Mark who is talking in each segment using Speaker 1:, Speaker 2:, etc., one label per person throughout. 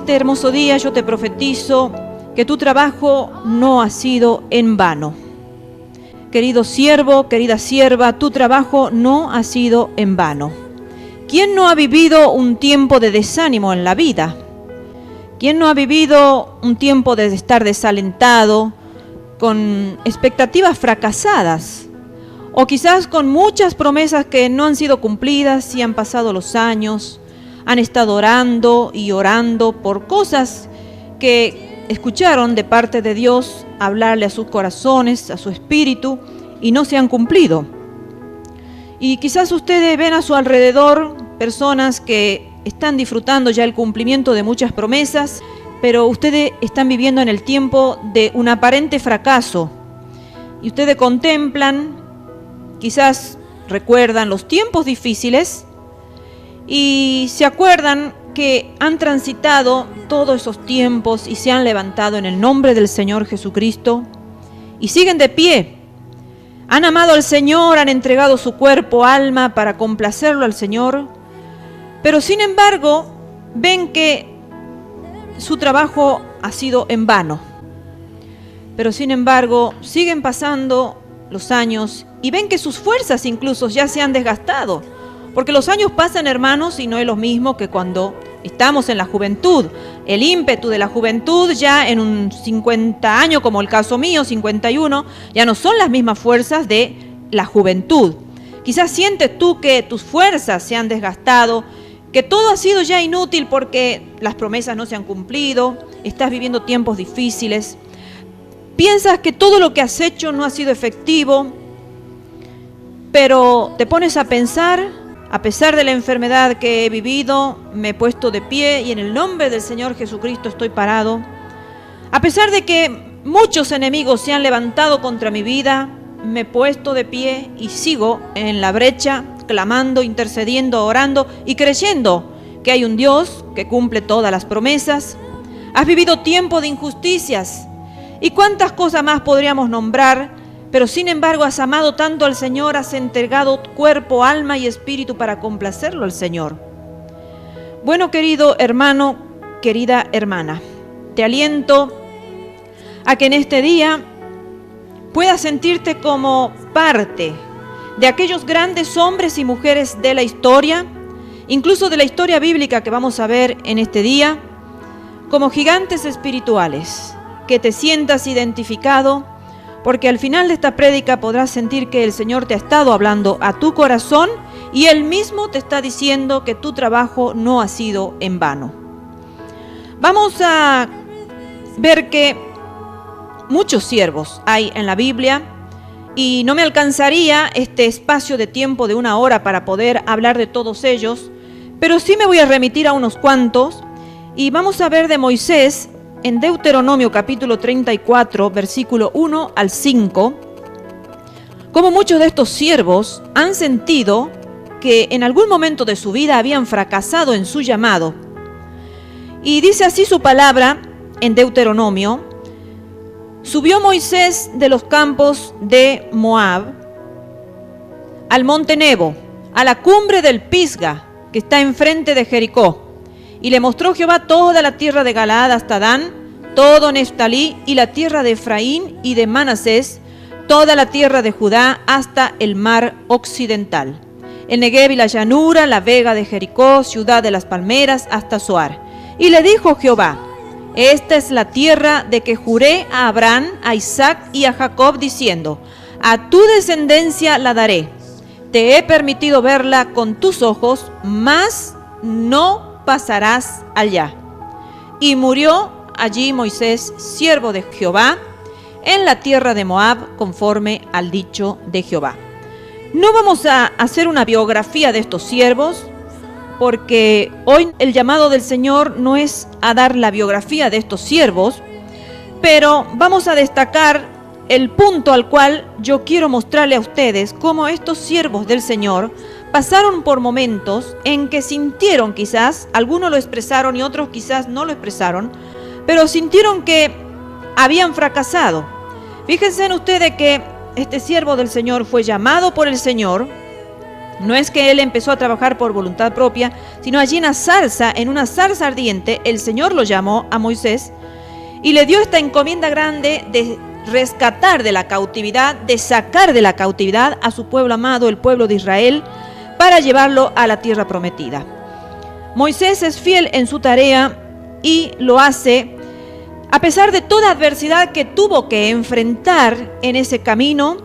Speaker 1: este hermoso día yo te profetizo que tu trabajo no ha sido en vano. Querido siervo, querida sierva, tu trabajo no ha sido en vano. ¿Quién no ha vivido un tiempo de desánimo en la vida? ¿Quién no ha vivido un tiempo de estar desalentado, con expectativas fracasadas? O quizás con muchas promesas que no han sido cumplidas y han pasado los años, han estado orando y orando por cosas que escucharon de parte de Dios hablarle a sus corazones, a su espíritu, y no se han cumplido. Y quizás ustedes ven a su alrededor personas que están disfrutando ya el cumplimiento de muchas promesas, pero ustedes están viviendo en el tiempo de un aparente fracaso. Y ustedes contemplan, quizás recuerdan los tiempos difíciles y se acuerdan que han transitado todos esos tiempos y se han levantado en el nombre del Señor Jesucristo y siguen de pie. Han amado al Señor, han entregado su cuerpo, alma para complacerlo al Señor, pero sin embargo ven que su trabajo ha sido en vano. Pero sin embargo siguen pasando los años y ven que sus fuerzas incluso ya se han desgastado. Porque los años pasan, hermanos, y no es lo mismo que cuando estamos en la juventud. El ímpetu de la juventud ya en un 50 años, como el caso mío, 51, ya no son las mismas fuerzas de la juventud. Quizás sientes tú que tus fuerzas se han desgastado, que todo ha sido ya inútil porque las promesas no se han cumplido, estás viviendo tiempos difíciles. Piensas que todo lo que has hecho no ha sido efectivo, pero te pones a pensar: a pesar de la enfermedad que he vivido, me he puesto de pie y en el nombre del Señor Jesucristo estoy parado. A pesar de que muchos enemigos se han levantado contra mi vida, me he puesto de pie y sigo en la brecha, clamando, intercediendo, orando y creyendo que hay un Dios que cumple todas las promesas. Has vivido tiempo de injusticias y cuántas cosas más podríamos nombrar. Pero sin embargo has amado tanto al Señor, has entregado cuerpo, alma y espíritu para complacerlo al Señor. Bueno, querido hermano, querida hermana, te aliento a que en este día puedas sentirte como parte de aquellos grandes hombres y mujeres de la historia, incluso de la historia bíblica que vamos a ver en este día, como gigantes espirituales, que te sientas identificado. Porque al final de esta prédica podrás sentir que el Señor te ha estado hablando a tu corazón y Él mismo te está diciendo que tu trabajo no ha sido en vano. Vamos a ver que muchos siervos hay en la Biblia y no me alcanzaría este espacio de tiempo de 1 hora para poder hablar de todos ellos, pero sí me voy a remitir a unos cuantos y vamos a ver de Moisés. En Deuteronomio capítulo 34, versículo 1 al 5, como muchos de estos siervos han sentido que en algún momento de su vida habían fracasado en su llamado. Y dice así su palabra en Deuteronomio: subió Moisés de los campos de Moab al monte Nebo, a la cumbre del Pisga, que está enfrente de Jericó. Y le mostró Jehová toda la tierra de Galaad hasta Dan, todo Neftalí y la tierra de Efraín y de Manasés, toda la tierra de Judá hasta el mar occidental, el Negev y la llanura, la vega de Jericó, ciudad de las palmeras, hasta Zoar. Y le dijo Jehová: esta es la tierra de que juré a Abraham, a Isaac y a Jacob, diciendo: a tu descendencia la daré. Te he permitido verla con tus ojos, mas no pasarás allá. Y murió allí Moisés, siervo de Jehová, en la tierra de Moab, conforme al dicho de Jehová. No vamos a hacer una biografía de estos siervos, porque hoy el llamado del Señor no es a dar la biografía de estos siervos, pero vamos a destacar el punto al cual yo quiero mostrarle a ustedes cómo estos siervos del Señor pasaron por momentos en que sintieron, quizás, algunos lo expresaron y otros quizás no lo expresaron, pero sintieron que habían fracasado. Fíjense en ustedes que este siervo del Señor fue llamado por el Señor, No es que él empezó a trabajar por voluntad propia, sino allí en una zarza ardiente, el Señor lo llamó a Moisés y le dio esta encomienda grande de rescatar de la cautividad, de sacar de la cautividad a su pueblo amado, el pueblo de Israel, para llevarlo a la tierra prometida. Moisés es fiel en su tarea y lo hace a pesar de toda adversidad que tuvo que enfrentar en ese camino,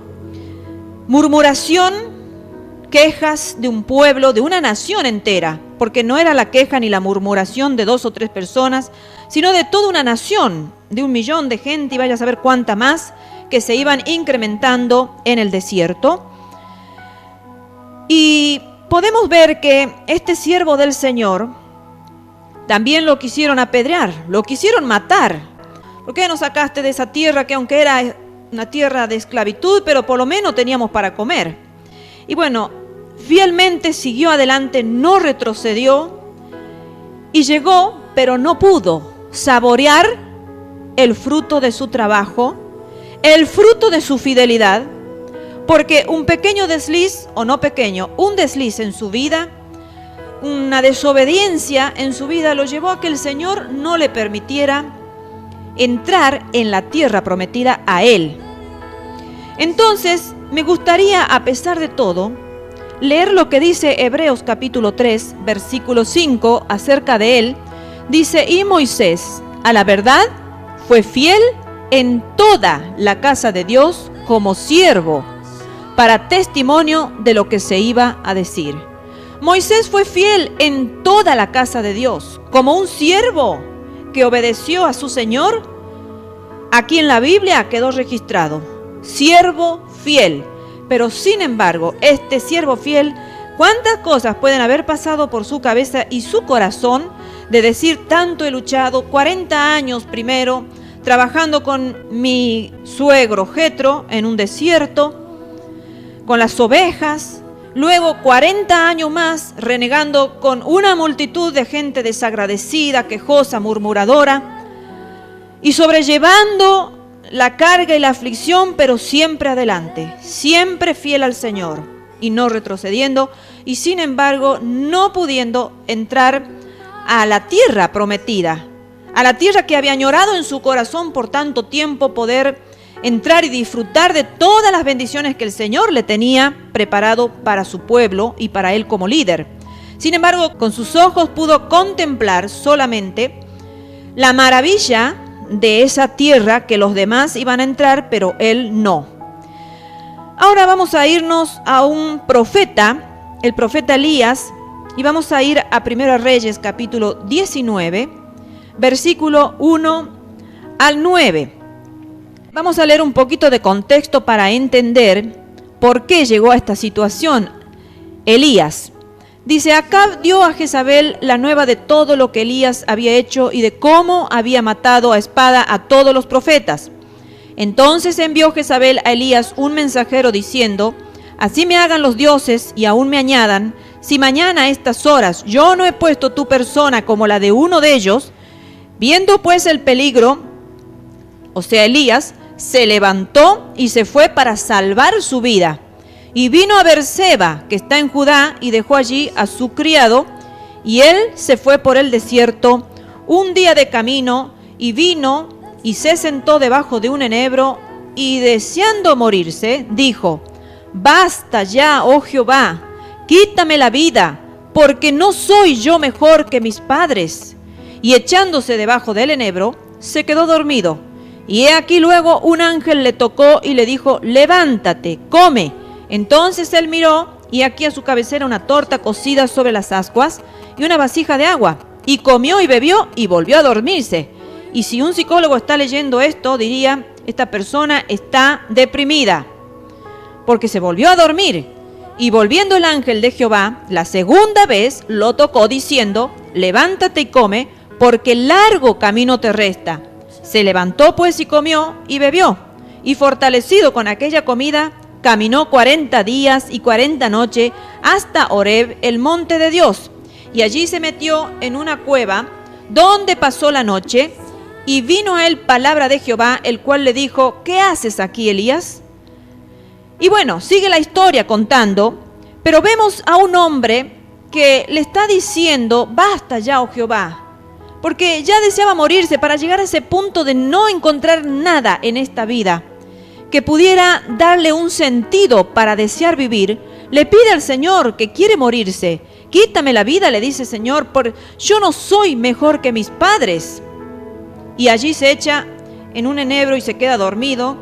Speaker 1: murmuración, quejas de un pueblo, de una nación entera, porque no era la queja ni la murmuración de 2 o 3 personas, sino de toda una nación, de 1 millón de gente y vaya a saber cuánta más, que se iban incrementando en el desierto. Y podemos ver que este siervo del Señor también lo quisieron apedrear, lo quisieron matar. ¿Por qué nos sacaste de esa tierra que aunque era una tierra de esclavitud, pero por lo menos teníamos para comer? Y bueno, fielmente siguió adelante, no retrocedió y llegó, pero no pudo saborear el fruto de su trabajo, el fruto de su fidelidad, porque un pequeño desliz, o no pequeño, un desliz en su vida, una desobediencia en su vida lo llevó a que el Señor no le permitiera entrar en la tierra prometida a él. Entonces, me gustaría, a pesar de todo, leer lo que dice Hebreos capítulo 3, versículo 5 acerca de él. Dice, y Moisés, a la verdad, fue fiel en toda la casa de Dios como siervo, para testimonio de lo que se iba a decir. Moisés fue fiel en toda la casa de Dios, como un siervo que obedeció a su Señor. Aquí en la Biblia quedó registrado, siervo fiel. Pero sin embargo, este siervo fiel, ¿cuántas cosas pueden haber pasado por su cabeza y su corazón de decir, tanto he luchado, 40 años primero, trabajando con mi suegro Jetro en un desierto, con las ovejas, luego 40 años más renegando con una multitud de gente desagradecida, quejosa, murmuradora, y sobrellevando la carga y la aflicción, pero siempre adelante, siempre fiel al Señor y no retrocediendo, y sin embargo no pudiendo entrar a la tierra prometida, a la tierra que había añorado en su corazón por tanto tiempo, poder entrar y disfrutar de todas las bendiciones que el Señor le tenía preparado para su pueblo y para él como líder. Sin embargo, con sus ojos pudo contemplar solamente la maravilla de esa tierra que los demás iban a entrar, pero él no. Ahora vamos a irnos a un profeta, el profeta Elías, y vamos a ir a 1 Reyes capítulo 19, versículo 1 al 9. Vamos a leer un poquito de contexto para entender por qué llegó a esta situación Elías. Dice, Acab dio a Jezabel la nueva de todo lo que Elías había hecho y de cómo había matado a espada a todos los profetas. Entonces envió Jezabel a Elías un mensajero diciendo, así me hagan los dioses y aún me añadan, si mañana a estas horas yo no he puesto tu persona como la de uno de ellos. Viendo pues el peligro, o sea Elías, se levantó y se fue para salvar su vida. Y vino a Beerseba, que está en Judá, y dejó allí a su criado, y él se fue por el desierto un día de camino, y vino y se sentó debajo de un enebro, y deseando morirse, dijo, basta ya, oh Jehová, quítame la vida, porque no soy yo mejor que mis padres. Y echándose debajo del enebro, se quedó dormido. Y he aquí luego un ángel le tocó y le dijo, levántate, come. Entonces él miró, y aquí a su cabecera una torta cocida sobre las ascuas y una vasija de agua. Y comió y bebió y volvió a dormirse. Y si un psicólogo está leyendo esto, diría, esta persona está deprimida, porque se volvió a dormir. Y volviendo el ángel de Jehová, la segunda vez lo tocó diciendo, levántate y come, porque largo camino te resta. Se levantó pues y comió y bebió, y fortalecido con aquella comida, caminó 40 días y 40 noches hasta Horeb, el monte de Dios. Y allí se metió en una cueva, donde pasó la noche, y vino a él palabra de Jehová, el cual le dijo, ¿qué haces aquí, Elías? Y bueno, sigue la historia contando, Pero vemos a un hombre que le está diciendo, basta ya, oh Jehová, porque ya deseaba morirse para llegar a ese punto de no encontrar nada en esta vida que pudiera darle un sentido para desear vivir. Le pide al Señor que quiere morirse. Quítame la vida, le dice, Señor, yo no soy mejor que mis padres. Y allí se echa en un enebro y se queda dormido,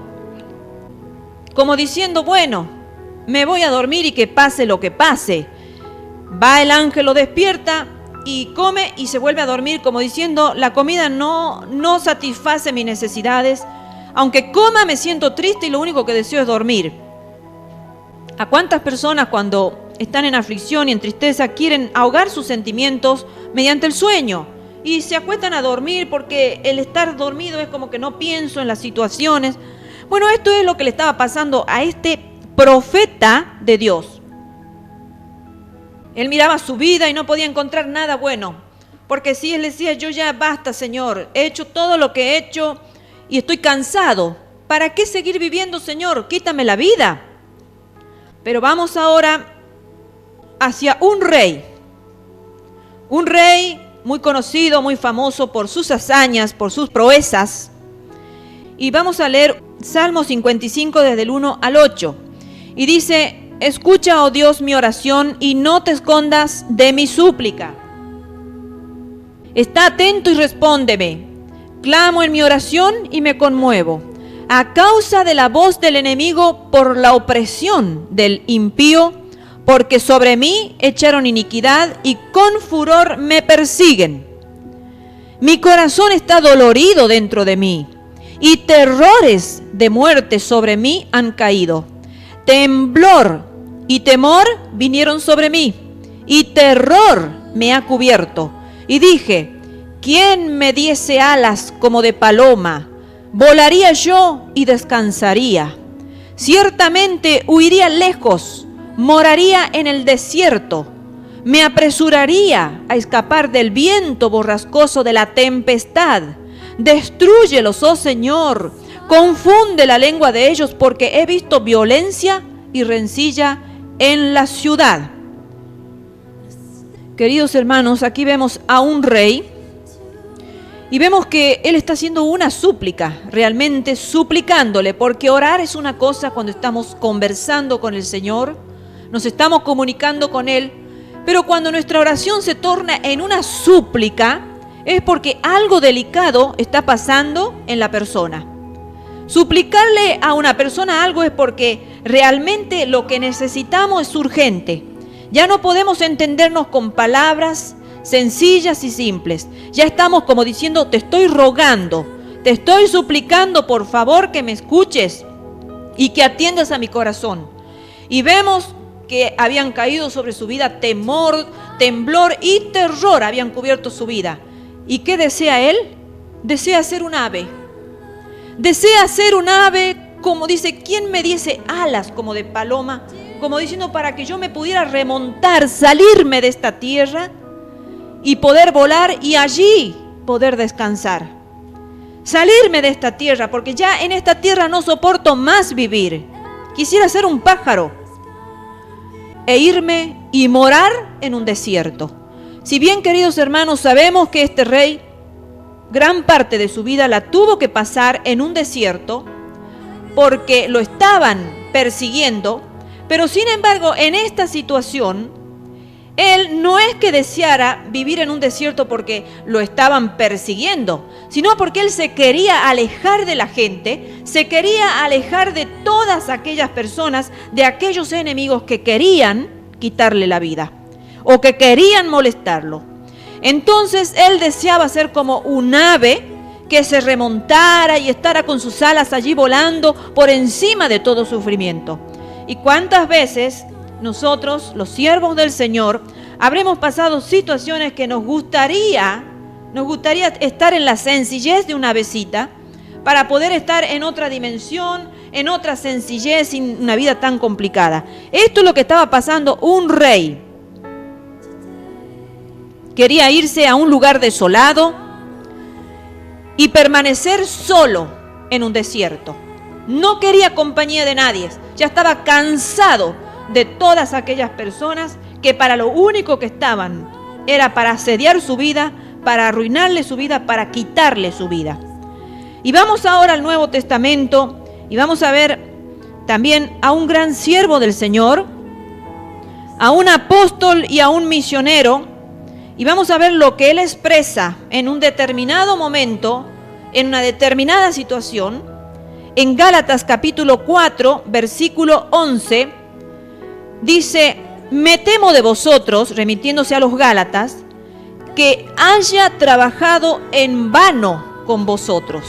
Speaker 1: como diciendo, bueno, me voy a dormir y que pase lo que pase. Va el ángel, lo despierta y come y se vuelve a dormir, como diciendo, la comida no satisface mis necesidades. Aunque coma me siento triste y lo único que deseo es dormir. ¿A cuántas personas cuando están en aflicción y en tristeza quieren ahogar sus sentimientos mediante el sueño? Y se acuestan a dormir porque el estar dormido es como que no pienso en las situaciones. Bueno, esto es lo que le estaba pasando a este profeta de Dios. Él miraba su vida y no podía encontrar nada bueno. Porque si él decía, yo ya basta, Señor, he hecho todo lo que he hecho y estoy cansado. ¿Para qué seguir viviendo, Señor? Quítame la vida. Pero vamos ahora hacia un rey muy conocido, muy famoso por sus hazañas, por sus proezas. Y vamos a leer Salmo 55 desde el 1 al 8. Y dice, escucha, oh Dios, mi oración y no te escondas de mi súplica. Está atento y respóndeme. Clamo en mi oración y me conmuevo, a causa de la voz del enemigo, por la opresión del impío, porque sobre mí echaron iniquidad y con furor me persiguen. Mi corazón está dolorido dentro de mí, y terrores de muerte sobre mí han caído. Temblor y temor vinieron sobre mí, y terror me ha cubierto. Y dije, ¿quién me diese alas como de paloma? Volaría yo y descansaría. Ciertamente huiría lejos, moraría en el desierto. Me apresuraría a escapar del viento borrascoso de la tempestad. Destrúyelos, oh Señor, confunde la lengua de ellos, porque he visto violencia y rencilla en la ciudad. Queridos hermanos, aquí vemos a un rey y vemos que él está haciendo una súplica, realmente suplicándole, porque orar es una cosa cuando estamos conversando con el Señor, nos estamos comunicando con Él, pero cuando nuestra oración se torna en una súplica, es porque algo delicado está pasando en la persona. Suplicarle a una persona algo es porque realmente lo que necesitamos es urgente. Ya no podemos entendernos con palabras sencillas y simples. Ya estamos como diciendo, te estoy rogando, te estoy suplicando, por favor que me escuches y que atiendas a mi corazón. Y vemos que habían caído sobre su vida temor, temblor y terror habían cubierto su vida. ¿Y qué desea él? Desea ser un ave. Desea ser un ave, como dice, ¿quién me diese alas como de paloma? Como diciendo, para que yo me pudiera remontar, salirme de esta tierra y poder volar y allí poder descansar. Salirme de esta tierra, porque ya en esta tierra no soporto más vivir. Quisiera ser un pájaro e irme y morar en un desierto. Si bien, queridos hermanos, sabemos que este rey gran parte de su vida la tuvo que pasar en un desierto porque lo estaban persiguiendo, pero sin embargo en esta situación él no es que deseara vivir en un desierto porque lo estaban persiguiendo, sino porque él se quería alejar de la gente, se quería alejar de todas aquellas personas, de aquellos enemigos que querían quitarle la vida o que querían molestarlo. Entonces él deseaba ser como un ave que se remontara y estara con sus alas allí volando por encima de todo sufrimiento. ¿Y cuántas veces nosotros, los siervos del Señor, habremos pasado situaciones que nos gustaría estar en la sencillez de una avecita para poder estar en otra dimensión, en otra sencillez, sin una vida tan complicada? Esto es lo que estaba pasando un rey. Quería irse a un lugar desolado y permanecer solo en un desierto. No quería compañía de nadie, ya estaba cansado de todas aquellas personas que para lo único que estaban era para asediar su vida, para arruinarle su vida, para quitarle su vida. Y vamos ahora al Nuevo Testamento y vamos a ver también a un gran siervo del Señor, a un apóstol y a un misionero, y vamos a ver lo que él expresa en un determinado momento, en una determinada situación. En Gálatas capítulo 4, versículo 11, dice: me temo de vosotros, remitiéndose a los Gálatas, que haya trabajado en vano con vosotros.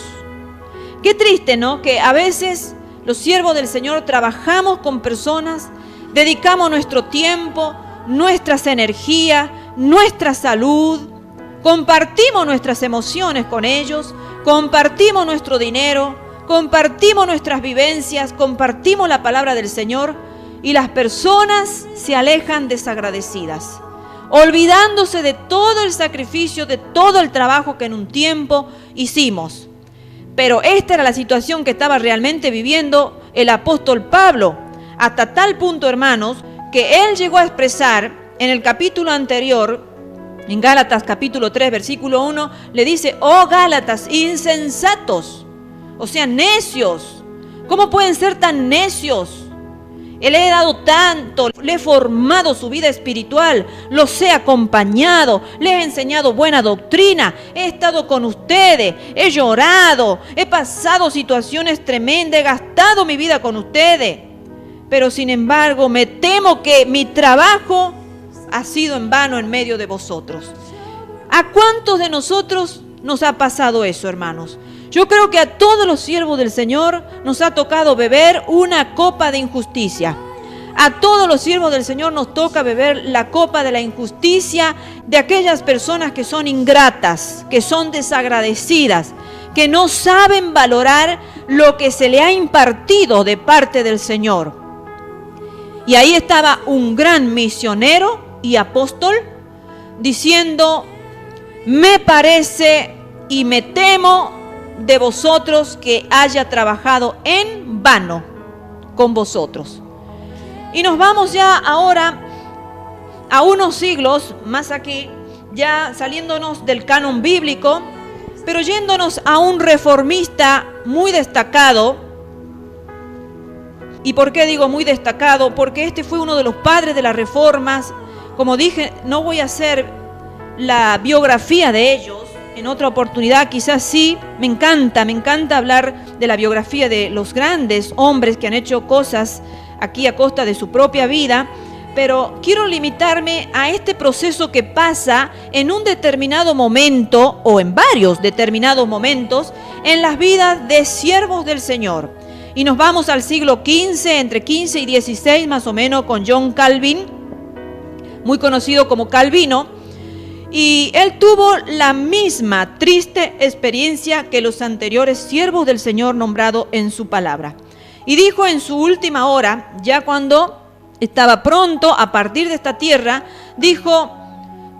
Speaker 1: Qué triste, ¿no? Que a veces los siervos del Señor trabajamos con personas, dedicamos nuestro tiempo, nuestras energías, nuestra salud, compartimos nuestras emociones con ellos, compartimos nuestro dinero, compartimos nuestras vivencias, compartimos la palabra del Señor, y las personas se alejan desagradecidas, olvidándose de todo el sacrificio, de todo el trabajo que en un tiempo hicimos. Pero esta era la situación que estaba realmente viviendo el apóstol Pablo, hasta tal punto, hermanos, que él llegó a expresar en el capítulo anterior, en Gálatas capítulo 3, versículo 1, le dice: oh Gálatas, insensatos, o sea, necios, ¿cómo pueden ser tan necios? Le he dado tanto, le he formado su vida espiritual, los he acompañado, les he enseñado buena doctrina, he estado con ustedes, he llorado, he pasado situaciones tremendas, he gastado mi vida con ustedes. Pero sin embargo, me temo que mi trabajo ha sido en vano en medio de vosotros. ¿A cuántos de nosotros nos ha pasado eso, hermanos? Yo creo que a todos los siervos del Señor nos ha tocado beber una copa de injusticia. A todos los siervos del Señor nos toca beber la copa de la injusticia de aquellas personas que son ingratas, que son desagradecidas, que no saben valorar lo que se le ha impartido de parte del Señor. Y ahí estaba un gran misionero y apóstol diciendo: me parece y me temo de vosotros que haya trabajado en vano con vosotros. Y nos vamos ya ahora a unos siglos más aquí, ya saliéndonos del canon bíblico, pero yéndonos a un reformista muy destacado. ¿Y por qué digo muy destacado? Porque este fue uno de los padres de las reformas. Como dije, no voy a hacer la biografía de ellos. En otra oportunidad quizás sí. Me encanta hablar de la biografía de los grandes hombres que han hecho cosas aquí a costa de su propia vida, pero quiero limitarme a este proceso que pasa en un determinado momento o en varios determinados momentos en las vidas de siervos del Señor. Y nos vamos al siglo XV, entre 15 y 16 más o menos, con John Calvin, muy conocido como Calvino. Y él tuvo la misma triste experiencia que los anteriores siervos del Señor nombrados en su palabra. Y dijo en su última hora, ya cuando estaba pronto a partir de esta tierra, dijo: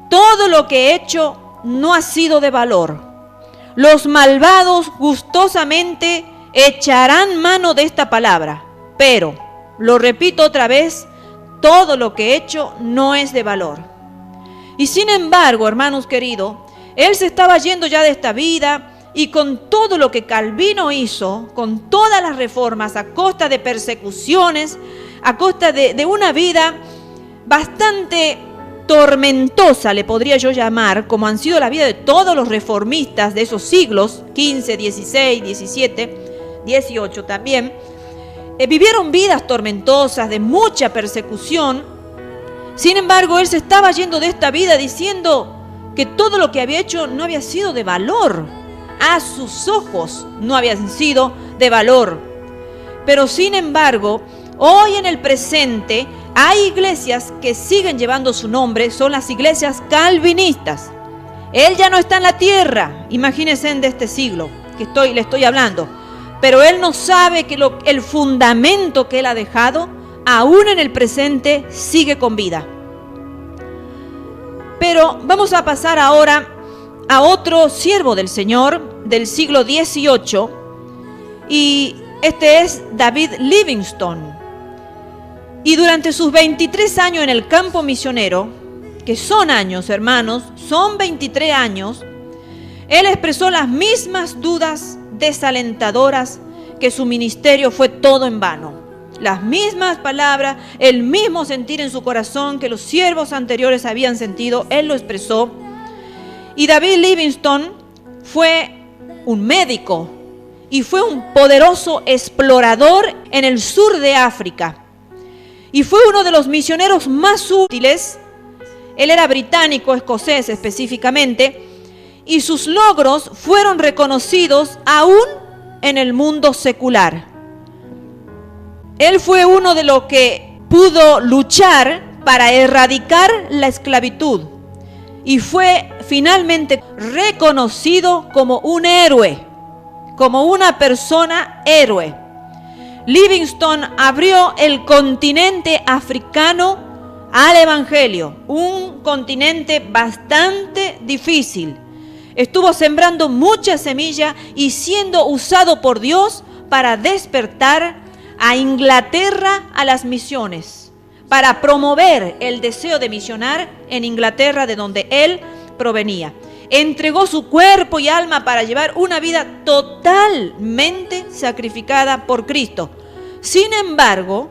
Speaker 1: todo lo que he hecho no ha sido de valor. Los malvados gustosamente echarán mano de esta palabra, pero, lo repito otra vez, todo lo que he hecho no es de valor. Y sin embargo, hermanos queridos, él se estaba yendo ya de esta vida, y con todo lo que Calvino hizo, con todas las reformas, a costa de persecuciones, a costa de una vida bastante tormentosa, le podría yo llamar, como han sido la vida de todos los reformistas de esos siglos, 15, 16, 17, 18 también, vivieron vidas tormentosas, de mucha persecución. Sin embargo, él se estaba yendo de esta vida diciendo que todo lo que había hecho no había sido de valor. A sus ojos no habían sido de valor. Pero sin embargo, hoy en el presente hay iglesias que siguen llevando su nombre, son las iglesias calvinistas. Él ya no está en la tierra, imagínense de este siglo que le estoy hablando. Pero él no sabe que el fundamento que él ha dejado, aún en el presente, sigue con vida. Pero vamos a pasar ahora a otro siervo del Señor del siglo XVIII, y este es David Livingstone. Y durante sus 23 años en el campo misionero, que son años, hermanos, son 23 años, él expresó las mismas dudas desalentadoras, que su ministerio fue todo en vano. Las mismas palabras, el mismo sentir en su corazón que los siervos anteriores habían sentido, él lo expresó. Y David Livingstone fue un médico y fue un poderoso explorador en el sur de África. Y fue uno de los misioneros más útiles. Él era británico, escocés específicamente, y sus logros fueron reconocidos aún en el mundo secular. Él fue uno de los que pudo luchar para erradicar la esclavitud y fue finalmente reconocido como un héroe, como una persona héroe. Livingstone abrió el continente africano al evangelio, un continente bastante difícil. Estuvo sembrando mucha semilla y siendo usado por Dios para despertar a Inglaterra a las misiones, para promover el deseo de misionar en Inglaterra, de donde él provenía. Entregó su cuerpo y alma para llevar una vida totalmente sacrificada por Cristo. Sin embargo,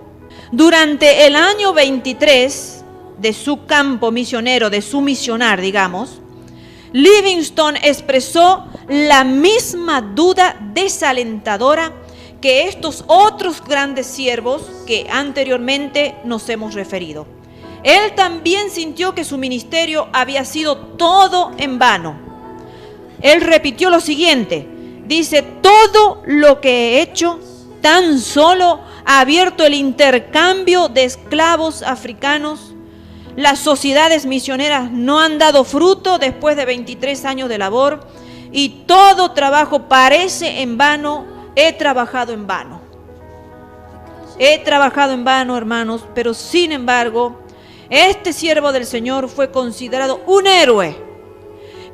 Speaker 1: durante el año 23 de su campo misionero, de su misionar, digamos, Livingstone expresó la misma duda desalentadora que estos otros grandes siervos que anteriormente nos hemos referido. Él también sintió que su ministerio había sido todo en vano. Él repitió lo siguiente, dice: todo lo que he hecho tan solo ha abierto el intercambio de esclavos africanos. Las sociedades misioneras no han dado fruto después de 23 años de labor y todo trabajo parece en vano. He trabajado en vano. He trabajado en vano, hermanos, pero sin embargo, este siervo del Señor fue considerado un héroe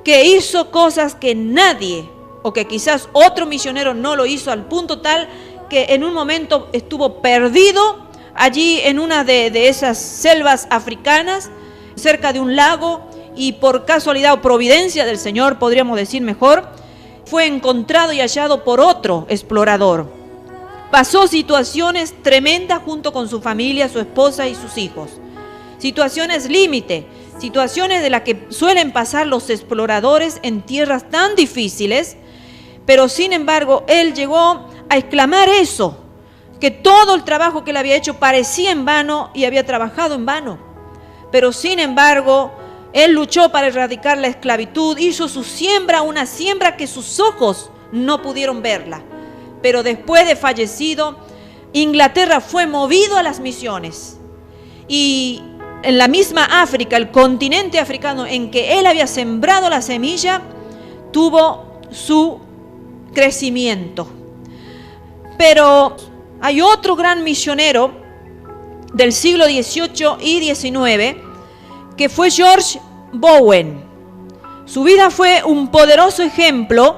Speaker 1: que hizo cosas que nadie, o que quizás otro misionero no lo hizo, al punto tal que en un momento estuvo perdido allí en una de esas selvas africanas, cerca de un lago, y por casualidad o providencia del Señor, podríamos decir mejor, fue encontrado y hallado por otro explorador. Pasó situaciones tremendas junto con su familia, su esposa y sus hijos. Situaciones límite, situaciones de las que suelen pasar los exploradores en tierras tan difíciles, pero sin embargo, él llegó a exclamar eso, que todo el trabajo que él había hecho parecía en vano y había trabajado en vano. Pero sin embargo, él luchó para erradicar la esclavitud, hizo su siembra, una siembra que sus ojos no pudieron verla. Pero después de fallecido, Inglaterra fue movido a las misiones. Y en la misma África, el continente africano en que él había sembrado la semilla, tuvo su crecimiento. Pero hay otro gran misionero del siglo XVIII y XIX, que fue George Bowen. Su vida fue un poderoso ejemplo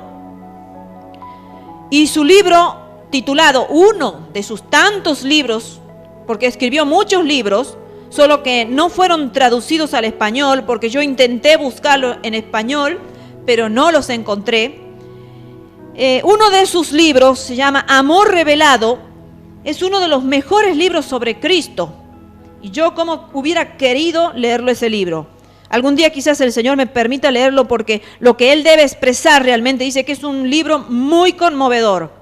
Speaker 1: y su libro titulado, uno de sus tantos libros, porque escribió muchos libros, solo que no fueron traducidos al español, porque yo intenté buscarlo en español, pero no los encontré. Uno de sus libros se llama Amor Revelado, es uno de los mejores libros sobre Cristo. Y yo como hubiera querido leerlo ese libro. Algún día quizás el Señor me permita leerlo porque lo que Él debe expresar realmente dice que es un libro muy conmovedor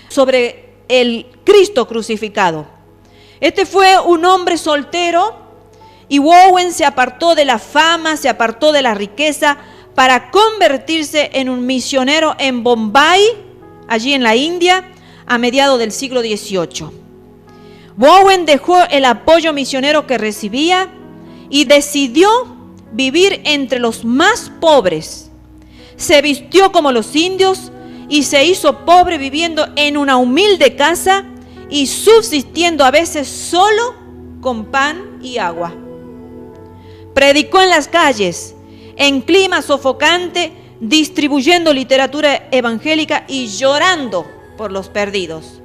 Speaker 1: sobre el Cristo crucificado. Este fue un hombre soltero y Bowen se apartó de la fama, se apartó de la riqueza para convertirse en un misionero en Bombay, allí en la India, a mediados del siglo XVIII. Bowen dejó el apoyo misionero que recibía y decidió vivir entre los más pobres. Se vistió como los indios y se hizo pobre viviendo en una humilde casa y subsistiendo a veces solo con pan y agua. Predicó en las calles, en clima sofocante, distribuyendo literatura evangélica y llorando por los perdidos.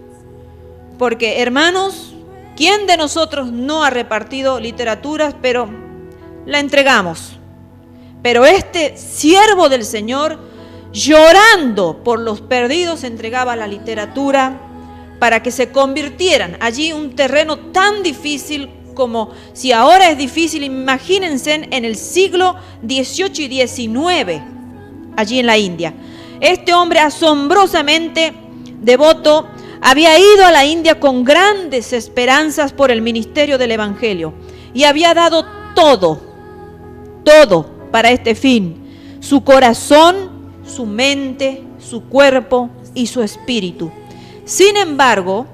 Speaker 1: Porque, hermanos, ¿Quién de nosotros no ha repartido literaturas, pero la entregamos? Pero este siervo del Señor, llorando por los perdidos, entregaba la literatura para que se convirtieran allí un terreno tan difícil como si ahora es difícil. Imagínense en el siglo XVIII y XIX, allí en la India. Este hombre asombrosamente devoto había ido a la India con grandes esperanzas por el ministerio del Evangelio y había dado todo para este fin: su corazón, su mente, su cuerpo y su espíritu. Sin embargo,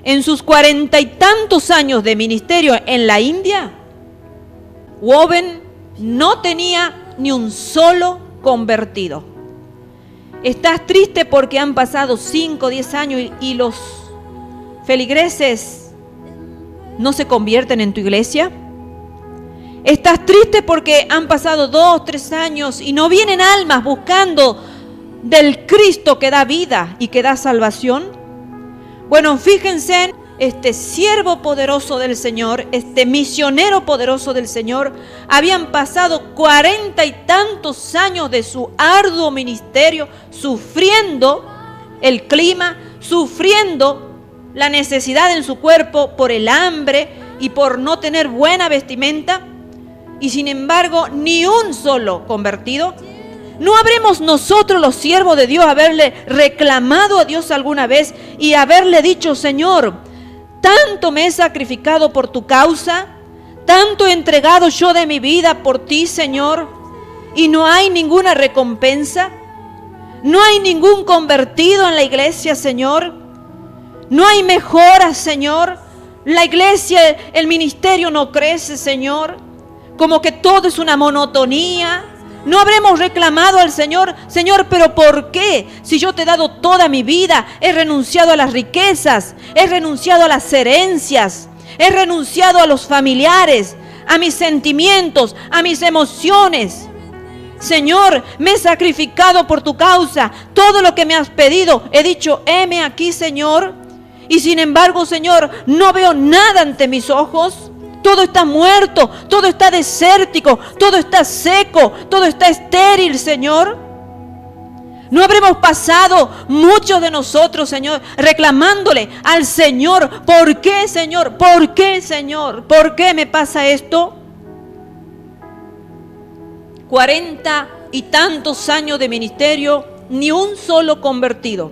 Speaker 1: en sus 40 y tantos años de ministerio en la India, Owen no tenía ni un solo convertido. ¿Estás triste porque han pasado 5 o 10 años y los feligreses no se convierten en tu iglesia? ¿Estás triste porque han pasado 2 o 3 años y no vienen almas buscando del Cristo que da vida y que da salvación? Bueno, fíjense, este siervo poderoso del Señor, este misionero poderoso del Señor, habían pasado 40 y tantos años de su arduo ministerio, sufriendo el clima, sufriendo la necesidad en su cuerpo por el hambre y por no tener buena vestimenta, y sin embargo ni un solo convertido. ¿No habremos nosotros, los siervos de Dios, haberle reclamado a Dios alguna vez y haberle dicho: Señor, tanto me he sacrificado por tu causa, tanto he entregado yo de mi vida por ti, Señor, y no hay ninguna recompensa? ¿No hay ningún convertido en la iglesia, Señor? ¿No hay mejora, Señor? La iglesia, el ministerio no crece, Señor. Como que todo es una monotonía. ¿No habremos reclamado al Señor: Señor, pero ¿por qué? Si yo te he dado toda mi vida, he renunciado a las riquezas, he renunciado a las herencias, he renunciado a los familiares, a mis sentimientos, a mis emociones. Señor, me he sacrificado por tu causa, todo lo que me has pedido, he dicho: heme aquí, Señor. Y sin embargo, Señor, no veo nada ante mis ojos. Todo está muerto, todo está desértico, todo está seco, todo está estéril, Señor. ¿No habremos pasado muchos de nosotros, Señor, reclamándole al Señor: ¿por qué, Señor? ¿Por qué, Señor? ¿Por qué me pasa esto? 40 y tantos años de ministerio, ni un solo convertido.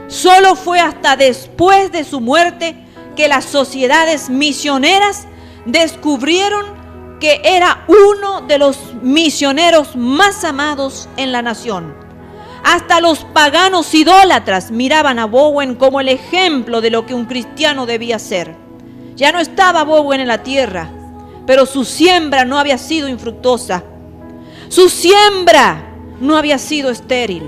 Speaker 1: Solo fue hasta después de su muerte que las sociedades misioneras descubrieron que era uno de los misioneros más amados en la nación. Hasta los paganos idólatras miraban a Bowen como el ejemplo de lo que un cristiano debía ser. Ya no estaba Bowen en la tierra, pero su siembra no había sido infructuosa. Su siembra no había sido estéril.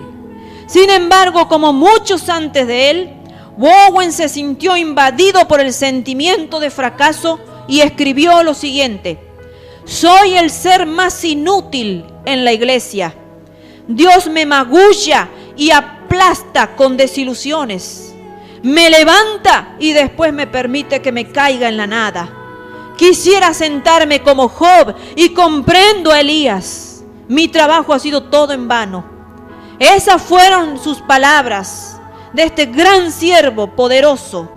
Speaker 1: Sin embargo, como muchos antes de él, Bowen se sintió invadido por el sentimiento de fracaso y escribió lo siguiente: soy el ser más inútil en la iglesia. Dios me magulla y aplasta con desilusiones. Me levanta y después me permite que me caiga en la nada. Quisiera sentarme como Job y comprendo a Elías. Mi trabajo ha sido todo en vano. Esas fueron sus palabras de este gran siervo poderoso.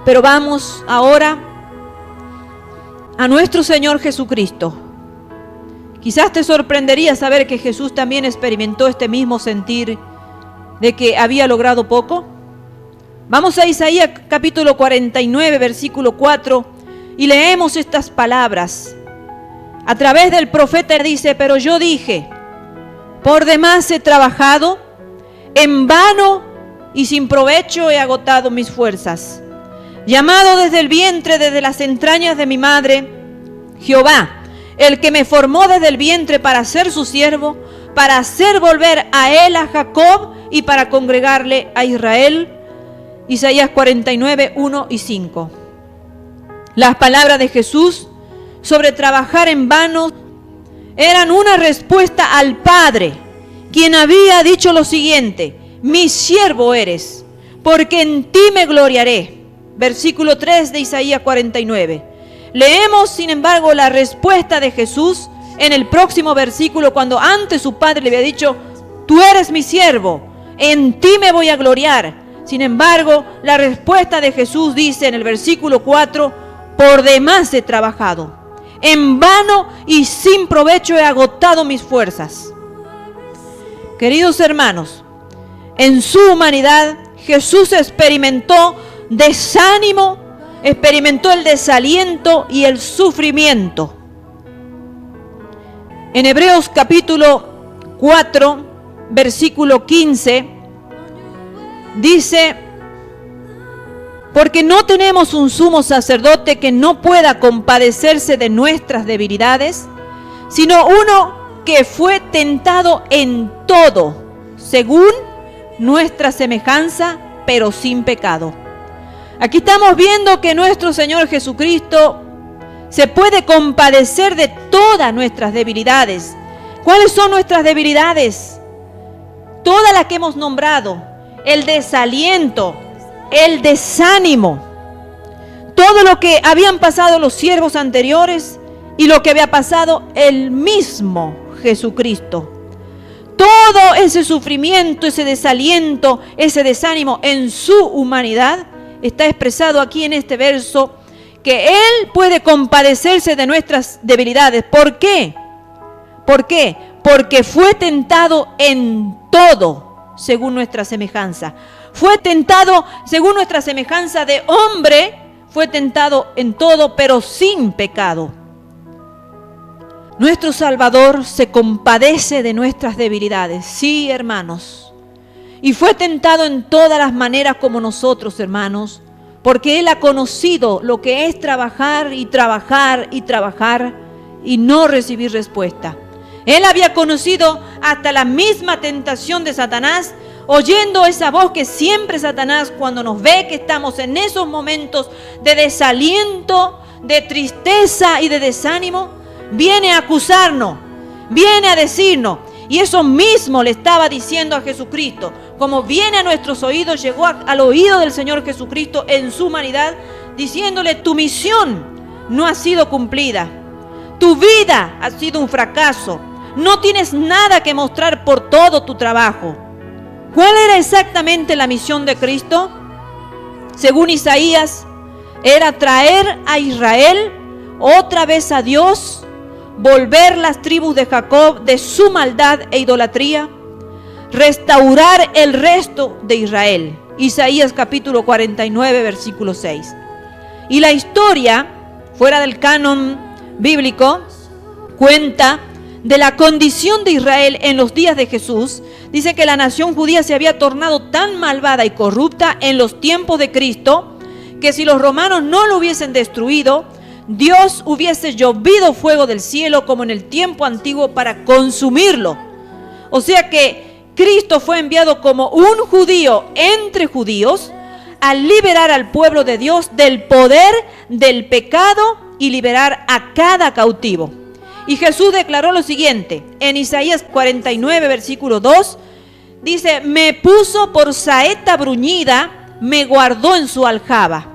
Speaker 1: Pero vamos ahora a nuestro Señor Jesucristo. Quizás te sorprendería saber que Jesús también experimentó este mismo sentir de que había logrado poco. Vamos a Isaías capítulo 49, versículo 4, y leemos estas palabras. A través del profeta dice: pero yo dije, por demás he trabajado, en vano y sin provecho he agotado mis fuerzas. Llamado desde el vientre, desde las entrañas de mi madre, Jehová, el que me formó desde el vientre para ser su siervo, para hacer volver a él a Jacob y para congregarle a Israel. Isaías 49, 1 y 5. Las palabras de Jesús sobre trabajar en vano eran una respuesta al Padre, quien había dicho lo siguiente: mi siervo eres, porque en ti me gloriaré. versículo 3 de Isaías 49. Leemos, sin embargo, la respuesta de Jesús en el próximo versículo, cuando antes su padre le había dicho: tú eres mi siervo, en ti me voy a gloriar. Sin embargo, la respuesta de Jesús dice en el versículo 4: por demás he trabajado, en vano y sin provecho he agotado mis fuerzas. Queridos hermanos, en su humanidad Jesús experimentó desánimo, experimentó el desaliento y el sufrimiento. En Hebreos capítulo 4, versículo 15, dice: porque no tenemos un sumo sacerdote que no pueda compadecerse de nuestras debilidades, sino uno que fue tentado en todo, según nuestra semejanza, pero sin pecado. Aquí estamos viendo que nuestro Señor Jesucristo se puede compadecer de todas nuestras debilidades. ¿Cuáles son nuestras debilidades? Todas las que hemos nombrado: el desaliento, el desánimo, todo lo que habían pasado los siervos anteriores y lo que había pasado el mismo Jesucristo. Todo ese sufrimiento, ese desaliento, ese desánimo en su humanidad está expresado aquí en este verso, que Él puede compadecerse de nuestras debilidades. ¿Por qué? ¿Por qué? Porque fue tentado en todo según nuestra semejanza. Fue tentado según nuestra semejanza de hombre, fue tentado en todo, pero sin pecado. Nuestro Salvador se compadece de nuestras debilidades, sí, hermanos. Y fue tentado en todas las maneras como nosotros, hermanos, porque Él ha conocido lo que es trabajar y trabajar y trabajar y no recibir respuesta. Él había conocido hasta la misma tentación de Satanás, oyendo esa voz que siempre Satanás, cuando nos ve que estamos en esos momentos de desaliento, de tristeza y de desánimo, viene a acusarnos, viene a decirnos. Y eso mismo le estaba diciendo a Jesucristo. Como viene a nuestros oídos, llegó al oído del Señor Jesucristo en su humanidad, diciéndole: tu misión no ha sido cumplida, tu vida ha sido un fracaso, no tienes nada que mostrar por todo tu trabajo. ¿Cuál era exactamente la misión de Cristo? Según Isaías, era traer a Israel otra vez a Dios, volver las tribus de Jacob de su maldad e idolatría, restaurar el resto de Israel. Isaías capítulo 49, versículo 6. Y la historia, fuera del canon bíblico, cuenta de la condición de Israel en los días de Jesús. Dice que la nación judía se había tornado tan malvada y corrupta en los tiempos de Cristo, que si los romanos no lo hubiesen destruido, Dios hubiese llovido fuego del cielo como en el tiempo antiguo para consumirlo. O sea que Cristo fue enviado como un judío entre judíos a liberar al pueblo de Dios del poder del pecado y liberar a cada cautivo. Y Jesús declaró lo siguiente en Isaías 49, versículo 2. Dice: me puso por saeta bruñida, me guardó en su aljaba.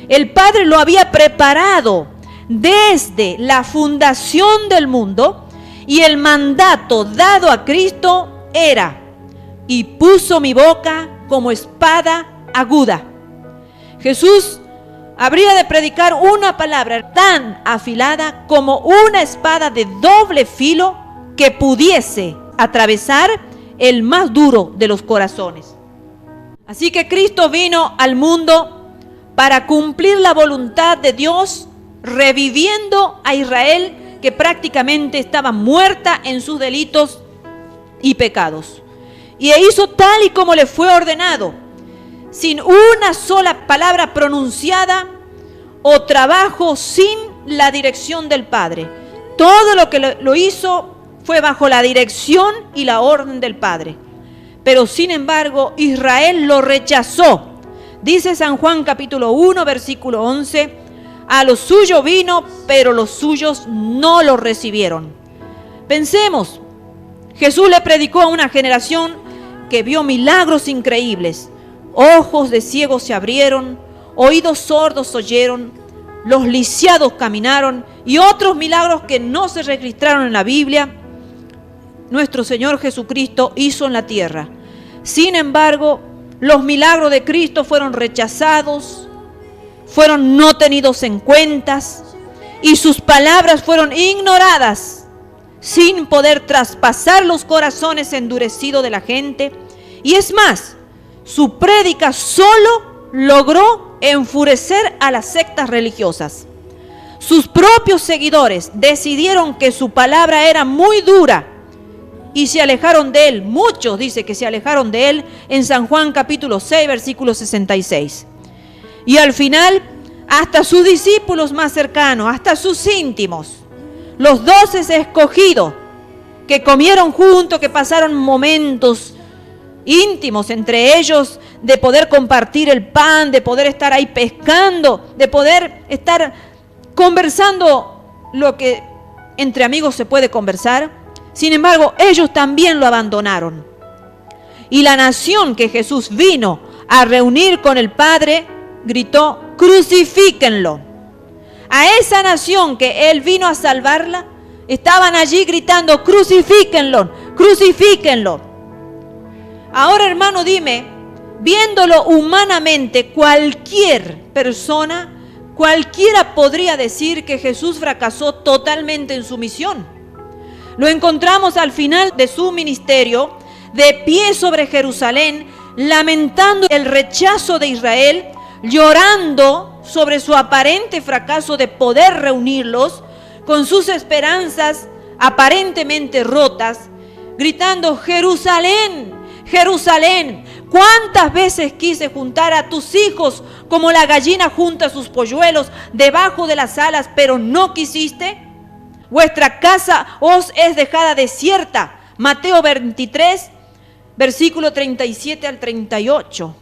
Speaker 1: El Padre lo había preparado desde la fundación del mundo, y el mandato dado a Cristo era: y puso mi boca como espada aguda. Jesús habría de predicar una palabra tan afilada como una espada de doble filo que pudiese atravesar el más duro de los corazones. Así que Cristo vino al mundo para cumplir la voluntad de Dios, reviviendo a Israel, que prácticamente estaba muerta en sus delitos y pecados. Y hizo tal y como le fue ordenado, sin una sola palabra pronunciada o trabajo sin la dirección del Padre. Todo lo que lo hizo fue bajo la dirección y la orden del Padre. Pero sin embargo, Israel lo rechazó. Dice San Juan capítulo 1, versículo 11: a lo suyo vino, pero los suyos no lo recibieron. Pensemos, Jesús le predicó a una generación que vio milagros increíbles. Ojos de ciegos se abrieron, oídos sordos oyeron, los lisiados caminaron y otros milagros que no se registraron en la Biblia, nuestro Señor Jesucristo hizo en la tierra. Sin embargo, los milagros de Cristo fueron rechazados, fueron no tenidos en cuenta y sus palabras fueron ignoradas, sin poder traspasar los corazones endurecidos de la gente. Y es más, su prédica solo logró enfurecer a las sectas religiosas. Sus propios seguidores decidieron que su palabra era muy dura y se alejaron de él. Muchos dice que se alejaron de él en San Juan capítulo 6, versículo 66. Y al final, hasta sus discípulos más cercanos, hasta sus íntimos, los 12 escogidos, que comieron juntos, que pasaron momentos íntimos entre ellos, de poder compartir el pan, de poder estar ahí pescando, de poder estar conversando lo que entre amigos se puede conversar. Sin embargo, ellos también lo abandonaron. Y la nación que Jesús vino a reunir con el Padre gritó: crucifíquenlo. A esa nación que Él vino a salvarla, estaban allí gritando: crucifíquenlo, crucifíquenlo. Ahora, hermano, dime, viéndolo humanamente, cualquier persona, cualquiera podría decir que Jesús fracasó totalmente en su misión. Lo encontramos al final de su ministerio, de pie sobre Jerusalén, lamentando el rechazo de Israel, llorando sobre su aparente fracaso de poder reunirlos, con sus esperanzas aparentemente rotas, gritando: Jerusalén, Jerusalén, ¿cuántas veces quise juntar a tus hijos como la gallina junta sus polluelos debajo de las alas, pero no quisiste? Vuestra casa os es dejada desierta. Mateo 23, versículo 37 al 38.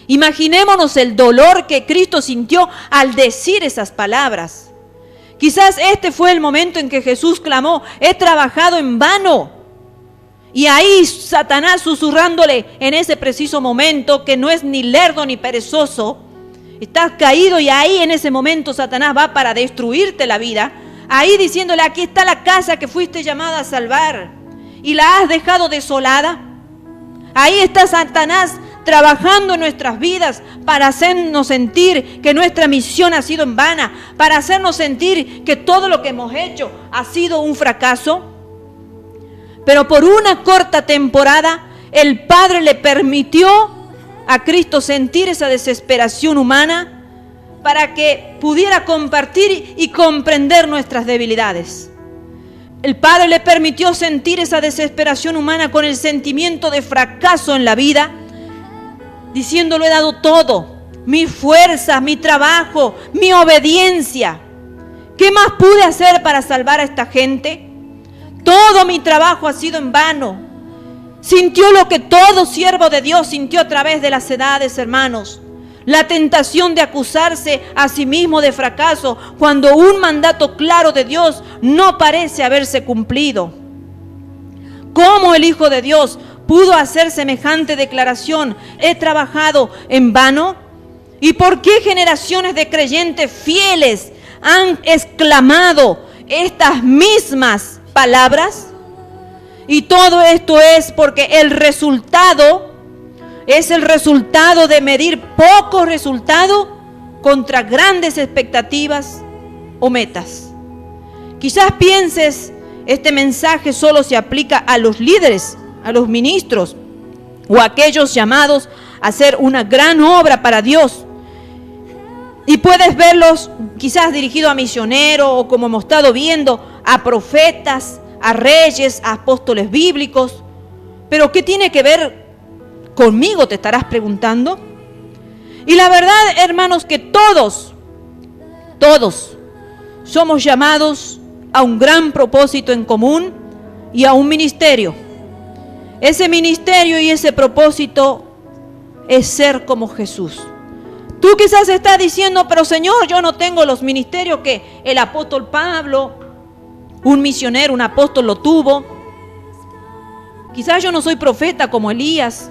Speaker 1: Imaginémonos el dolor que Cristo sintió al decir esas palabras. Quizás este fue el momento en que Jesús clamó: he trabajado en vano. Y ahí Satanás susurrándole en ese preciso momento, que no es ni lerdo ni perezoso, estás caído, y ahí en ese momento Satanás va para destruirte la vida. Ahí diciéndole: aquí está la casa que fuiste llamada a salvar y la has dejado desolada. Ahí está Satanás trabajando en nuestras vidas para hacernos sentir que nuestra misión ha sido en vana, para hacernos sentir que todo lo que hemos hecho ha sido un fracaso. Pero por una corta temporada, el Padre le permitió a Cristo sentir esa desesperación humana para que pudiera compartir y comprender nuestras debilidades. El Padre le permitió sentir esa desesperación humana con el sentimiento de fracaso en la vida, diciendo: lo he dado todo, mis fuerzas, mi trabajo, mi obediencia. ¿Qué más pude hacer para salvar a esta gente? Todo mi trabajo ha sido en vano. Sintió lo que todo siervo de Dios sintió a través de las edades, hermanos. La tentación de acusarse a sí mismo de fracaso cuando un mandato claro de Dios no parece haberse cumplido. ¿Cómo el Hijo de Dios pudo hacer semejante declaración? ¿He trabajado en vano? ¿Y por qué generaciones de creyentes fieles han exclamado estas mismas palabras? Y todo esto es porque el resultado es el resultado de medir poco resultado contra grandes expectativas o metas. Quizás pienses, este mensaje solo se aplica a los líderes, a los ministros o a aquellos llamados a hacer una gran obra para Dios. Y puedes verlos quizás dirigidos a misioneros o, como hemos estado viendo, a profetas, a reyes, a apóstoles bíblicos. Pero ¿qué tiene que ver conmigo?, te estarás preguntando. Y la verdad, hermanos, que todos somos llamados a un gran propósito en común y a un ministerio. Ese ministerio y ese propósito es ser como Jesús. Tú quizás estás diciendo: pero Señor, yo no tengo los ministerios que el apóstol Pablo, un misionero, un apóstol, lo tuvo. Quizás yo no soy profeta como Elías.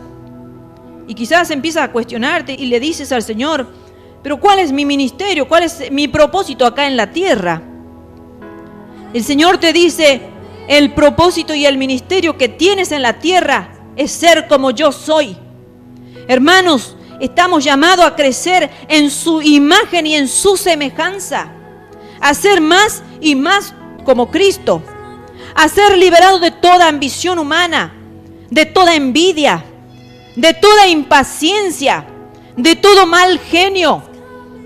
Speaker 1: Y quizás empiezas a cuestionarte y le dices al Señor: pero ¿cuál es mi ministerio? ¿Cuál es mi propósito acá en la tierra? El Señor te dice, el propósito y el ministerio que tienes en la tierra es ser como yo soy. Hermanos, estamos llamados a crecer en su imagen y en su semejanza, a ser más y más como Cristo, a ser liberados de toda ambición humana, de toda envidia, de toda impaciencia, de todo mal genio,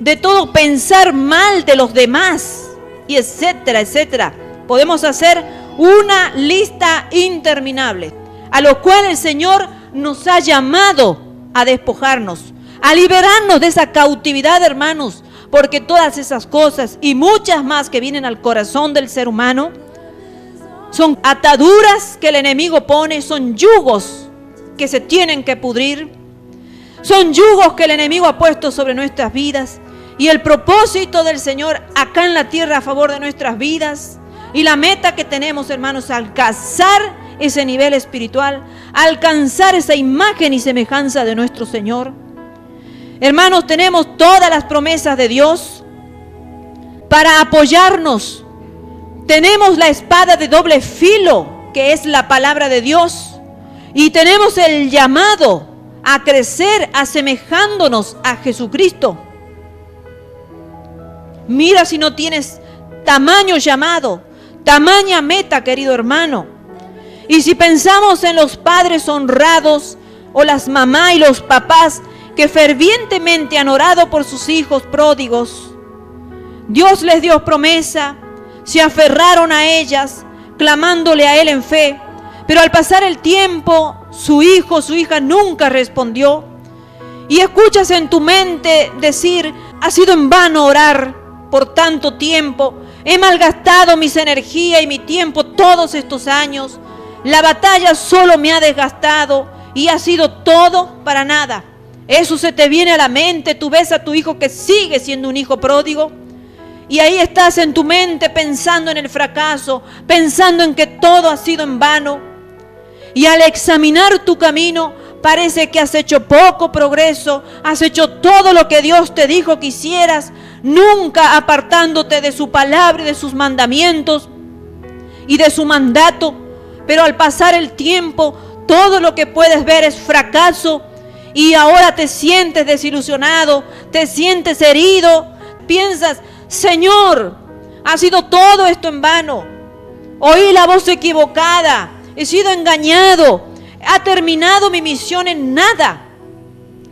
Speaker 1: de todo pensar mal de los demás, y etcétera, etcétera. Podemos hacer una lista interminable, a lo cual el Señor nos ha llamado a despojarnos, a liberarnos de esa cautividad, hermanos, porque todas esas cosas y muchas más que vienen al corazón del ser humano son ataduras que el enemigo pone, son yugos que se tienen que pudrir, son yugos que el enemigo ha puesto sobre nuestras vidas. Y el propósito del Señor acá en la tierra a favor de nuestras vidas y la meta que tenemos, hermanos, es alcanzar ese nivel espiritual, alcanzar esa imagen y semejanza de nuestro Señor. Hermanos, tenemos todas las promesas de Dios para apoyarnos. Tenemos la espada de doble filo, que es la palabra de Dios, y tenemos el llamado a crecer asemejándonos a Jesucristo. Mira si no tienes tamaño llamado, tamaña meta, querido hermano. Y si pensamos en los padres honrados o las mamás y los papás que fervientemente han orado por sus hijos pródigos, Dios les dio promesa, se aferraron a ellas, clamándole a Él en fe, pero al pasar el tiempo, su hijo, su hija nunca respondió. Y escuchas en tu mente decir, ha sido en vano orar por tanto tiempo, he malgastado mis energías y mi tiempo todos estos años, la batalla solo me ha desgastado y ha sido todo para nada. Eso se te viene a la mente, tú ves a tu hijo que sigue siendo un hijo pródigo y ahí estás en tu mente pensando en el fracaso, pensando en que todo ha sido en vano. Y al examinar tu camino, parece que has hecho poco progreso, has hecho todo lo que Dios te dijo que hicieras, nunca apartándote de su palabra y de sus mandamientos y de su mandato. Pero al pasar el tiempo, todo lo que puedes ver es fracaso y ahora te sientes desilusionado, te sientes herido, piensas, Señor, ha sido todo esto en vano, oí la voz equivocada, he sido engañado, ha terminado mi misión en nada.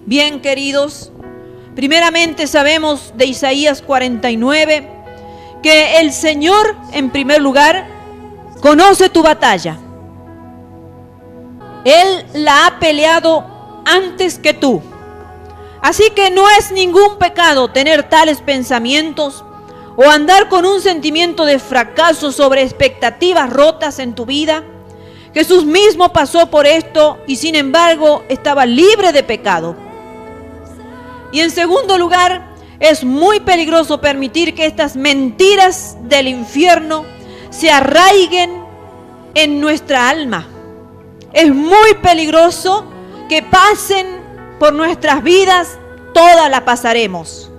Speaker 1: Bien, queridos, primeramente sabemos de Isaías 49 que el Señor, en primer lugar, conoce tu batalla. Él la ha peleado antes que tú. Así que no es ningún pecado tener tales pensamientos o andar con un sentimiento de fracaso sobre expectativas rotas en tu vida. Jesús mismo pasó por esto y sin embargo estaba libre de pecado. Y en segundo lugar, es muy peligroso permitir que estas mentiras del infierno se arraiguen en nuestra alma. Es muy peligroso que pasen por nuestras vidas, todas las pasaremos.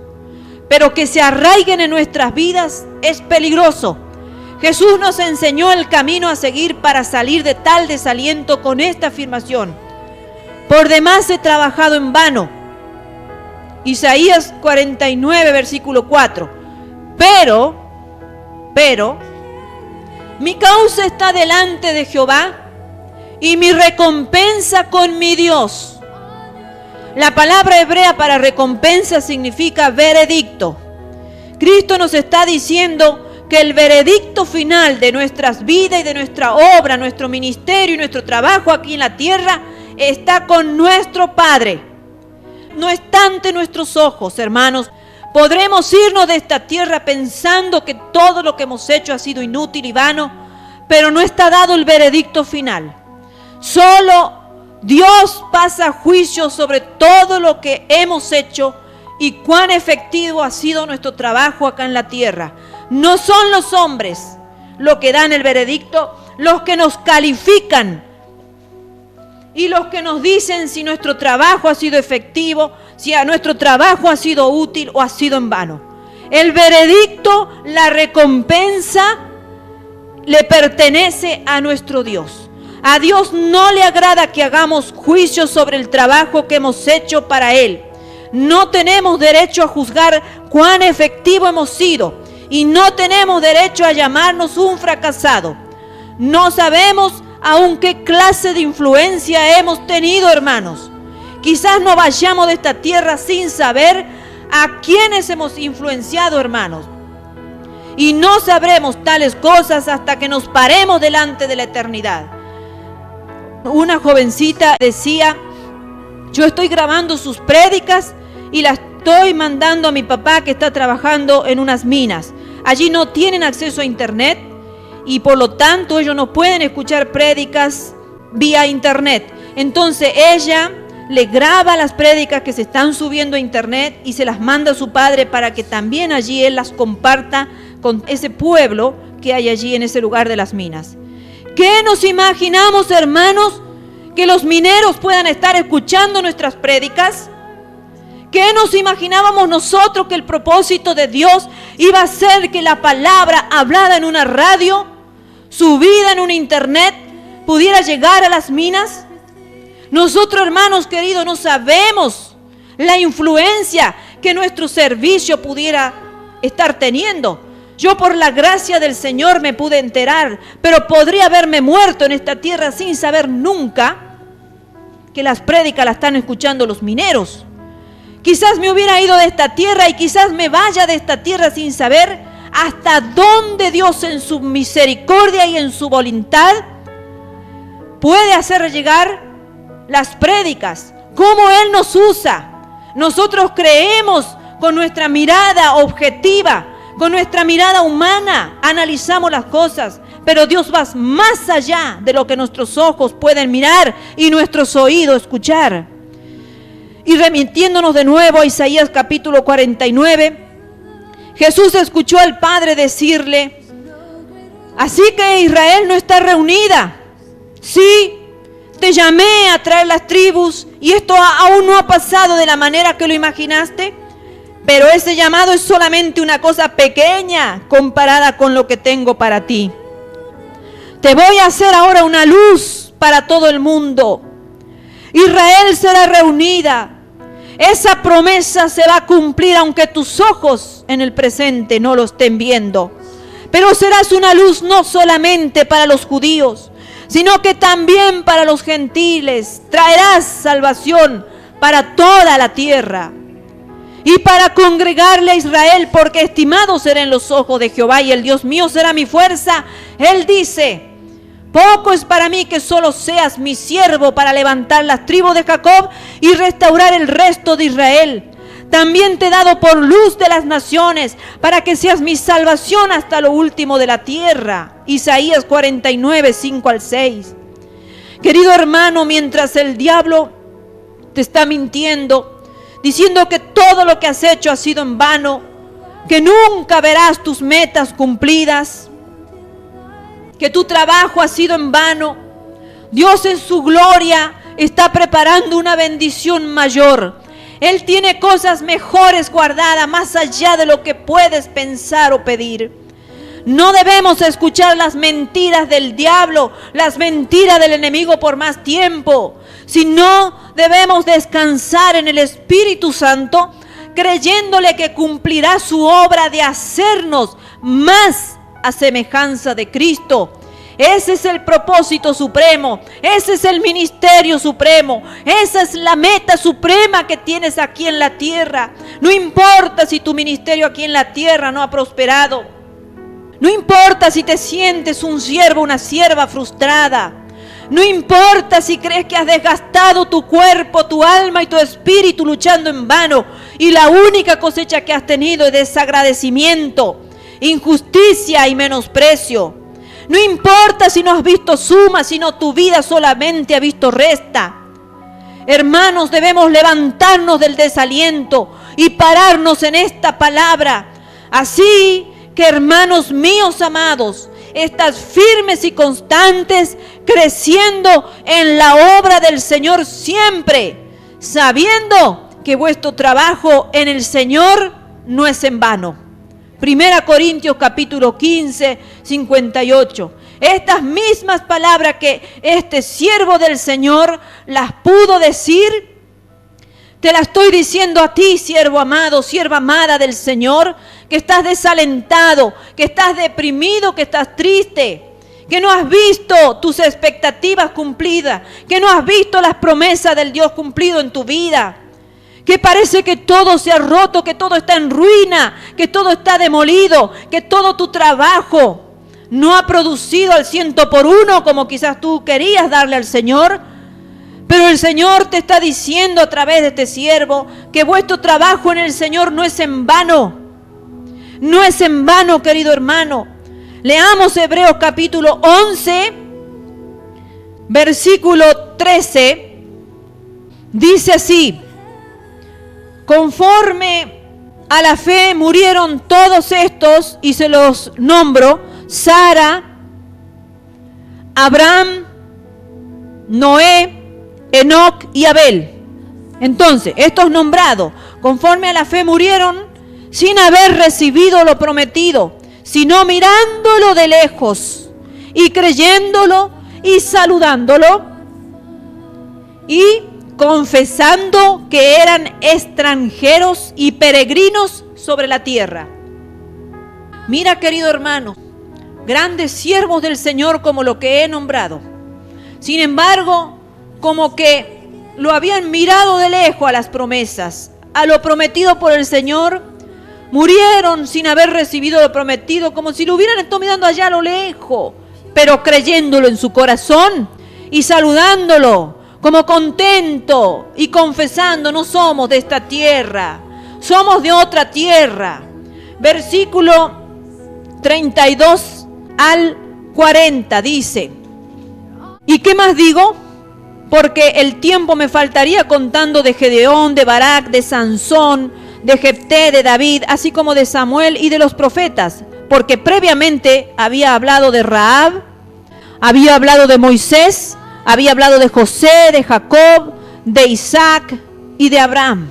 Speaker 1: Pero que se arraiguen en nuestras vidas es peligroso. Jesús nos enseñó el camino a seguir para salir de tal desaliento con esta afirmación: por demás he trabajado en vano. Isaías 49, versículo 4. Pero, mi causa está delante de Jehová y mi recompensa con mi Dios. La palabra hebrea para recompensa significa veredicto. Cristo nos está diciendo que el veredicto final de nuestras vidas y de nuestra obra, nuestro ministerio y nuestro trabajo aquí en la tierra está con nuestro Padre. No está ante nuestros ojos, hermanos. Podremos irnos de esta tierra pensando que todo lo que hemos hecho ha sido inútil y vano, pero no está dado el veredicto final. Solo Dios pasa juicio sobre todo lo que hemos hecho y cuán efectivo ha sido nuestro trabajo acá en la tierra. No son los hombres los que dan el veredicto, los que nos califican y los que nos dicen si nuestro trabajo ha sido efectivo, si a nuestro trabajo ha sido útil o ha sido en vano. El veredicto, la recompensa, le pertenece a nuestro Dios. A Dios no le agrada que hagamos juicios sobre el trabajo que hemos hecho para Él. No tenemos derecho a juzgar cuán efectivo hemos sido y no tenemos derecho a llamarnos un fracasado. No sabemos aún qué clase de influencia hemos tenido, hermanos. Quizás no vayamos de esta tierra sin saber a quiénes hemos influenciado, hermanos. Y no sabremos tales cosas hasta que nos paremos delante de la eternidad. Una jovencita decía: yo estoy grabando sus prédicas y las estoy mandando a mi papá que está trabajando en unas minas. Allí no tienen acceso a internet y por lo tanto ellos no pueden escuchar prédicas vía internet. Entonces ella le graba las prédicas que se están subiendo a internet y se las manda a su padre para que también allí él las comparta con ese pueblo que hay allí en ese lugar de las minas. ¿Qué nos imaginamos, hermanos, que los mineros puedan estar escuchando nuestras prédicas? ¿Qué nos imaginábamos nosotros que el propósito de Dios iba a ser que la palabra hablada en una radio, subida en un internet, pudiera llegar a las minas? Nosotros, hermanos queridos, no sabemos la influencia que nuestro servicio pudiera estar teniendo. Yo por la gracia del Señor me pude enterar, pero podría haberme muerto en esta tierra sin saber nunca que las prédicas las están escuchando los mineros. Quizás me hubiera ido de esta tierra y quizás me vaya de esta tierra sin saber hasta dónde Dios en su misericordia y en su voluntad puede hacer llegar las prédicas, cómo Él nos usa. Nosotros creemos con nuestra mirada objetiva, con nuestra mirada humana, analizamos las cosas, pero Dios va más allá de lo que nuestros ojos pueden mirar y nuestros oídos escuchar. Y remitiéndonos de nuevo a Isaías capítulo 49, Jesús escuchó al Padre decirle: así que Israel no está reunida. Sí, te llamé a traer las tribus y esto aún no ha pasado de la manera que lo imaginaste. Pero ese llamado es solamente una cosa pequeña comparada con lo que tengo para ti. Te voy a hacer ahora una luz para todo el mundo. Israel será reunida. Esa promesa se va a cumplir aunque tus ojos en el presente no lo estén viendo. Pero serás una luz no solamente para los judíos, sino que también para los gentiles. Traerás salvación para toda la tierra. Y para congregarle a Israel, porque estimado será en los ojos de Jehová y el Dios mío será mi fuerza. Él dice: poco es para mí que solo seas mi siervo para levantar las tribus de Jacob y restaurar el resto de Israel. También te he dado por luz de las naciones, para que seas mi salvación hasta lo último de la tierra. Isaías 49, 5 al 6. Querido hermano, mientras el diablo te está mintiendo, diciendo que todo lo que has hecho ha sido en vano, que nunca verás tus metas cumplidas, que tu trabajo ha sido en vano, Dios en su gloria está preparando una bendición mayor. Él tiene cosas mejores guardadas más allá de lo que puedes pensar o pedir. No debemos escuchar las mentiras del diablo, las mentiras del enemigo por más tiempo, sino debemos descansar en el Espíritu Santo, creyéndole que cumplirá su obra de hacernos más a semejanza de Cristo. Ese es el propósito supremo, ese es el ministerio supremo, esa es la meta suprema que tienes aquí en la tierra. No importa si tu ministerio aquí en la tierra no ha prosperado, no importa si te sientes un siervo, una sierva frustrada, no importa si crees que has desgastado tu cuerpo, tu alma y tu espíritu luchando en vano y la única cosecha que has tenido es desagradecimiento, injusticia y menosprecio. No importa si no has visto suma, sino tu vida solamente ha visto resta. Hermanos, debemos levantarnos del desaliento y pararnos en esta palabra. Así que, hermanos míos amados, estad firmes y constantes, creciendo en la obra del Señor siempre, sabiendo que vuestro trabajo en el Señor no es en vano. 1 Corintios capítulo 15, 58. Estas mismas palabras que este siervo del Señor las pudo decir, te la estoy diciendo a ti, siervo amado, sierva amada del Señor, que estás desalentado, que estás deprimido, que estás triste, que no has visto tus expectativas cumplidas, que no has visto las promesas del Dios cumplido en tu vida, que parece que todo se ha roto, que todo está en ruina, que todo está demolido, que todo tu trabajo no ha producido al 100% como quizás tú querías darle al Señor. Pero el Señor te está diciendo a través de este siervo que vuestro trabajo en el Señor no es en vano. No es en vano, querido hermano. Leamos Hebreos capítulo 11, versículo 13. Dice así: conforme a la fe murieron todos estos, y se los nombro: Sara, Abraham, Noé, Enoc y Abel. Entonces, estos nombrados, conforme a la fe murieron sin haber recibido lo prometido, sino mirándolo de lejos y creyéndolo y saludándolo y confesando que eran extranjeros y peregrinos sobre la tierra. Mira, querido hermano, grandes siervos del Señor como lo que he nombrado. Sin embargo, como que lo habían mirado de lejos a las promesas, a lo prometido por el Señor, murieron sin haber recibido lo prometido, como si lo hubieran estado mirando allá a lo lejos, pero creyéndolo en su corazón y saludándolo, como contento y confesando: no somos de esta tierra, somos de otra tierra. Versículo 32 al 40 dice: ¿y qué más digo? Porque el tiempo me faltaría contando de Gedeón, de Barak, de Sansón, de Jefté, de David, así como de Samuel y de los profetas, porque previamente había hablado de Rahab, había hablado de Moisés, había hablado de José, de Jacob, de Isaac y de Abraham.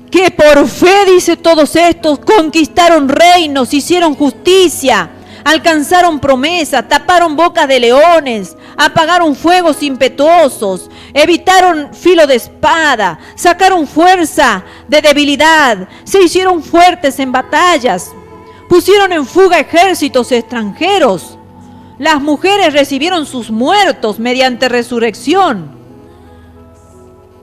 Speaker 1: Que por fe, dice, todos estos conquistaron reinos, hicieron justicia, alcanzaron promesas, taparon bocas de leones, apagaron fuegos impetuosos, evitaron filo de espada, sacaron fuerza de debilidad, se hicieron fuertes en batallas, pusieron en fuga ejércitos extranjeros. Las mujeres recibieron sus muertos mediante resurrección,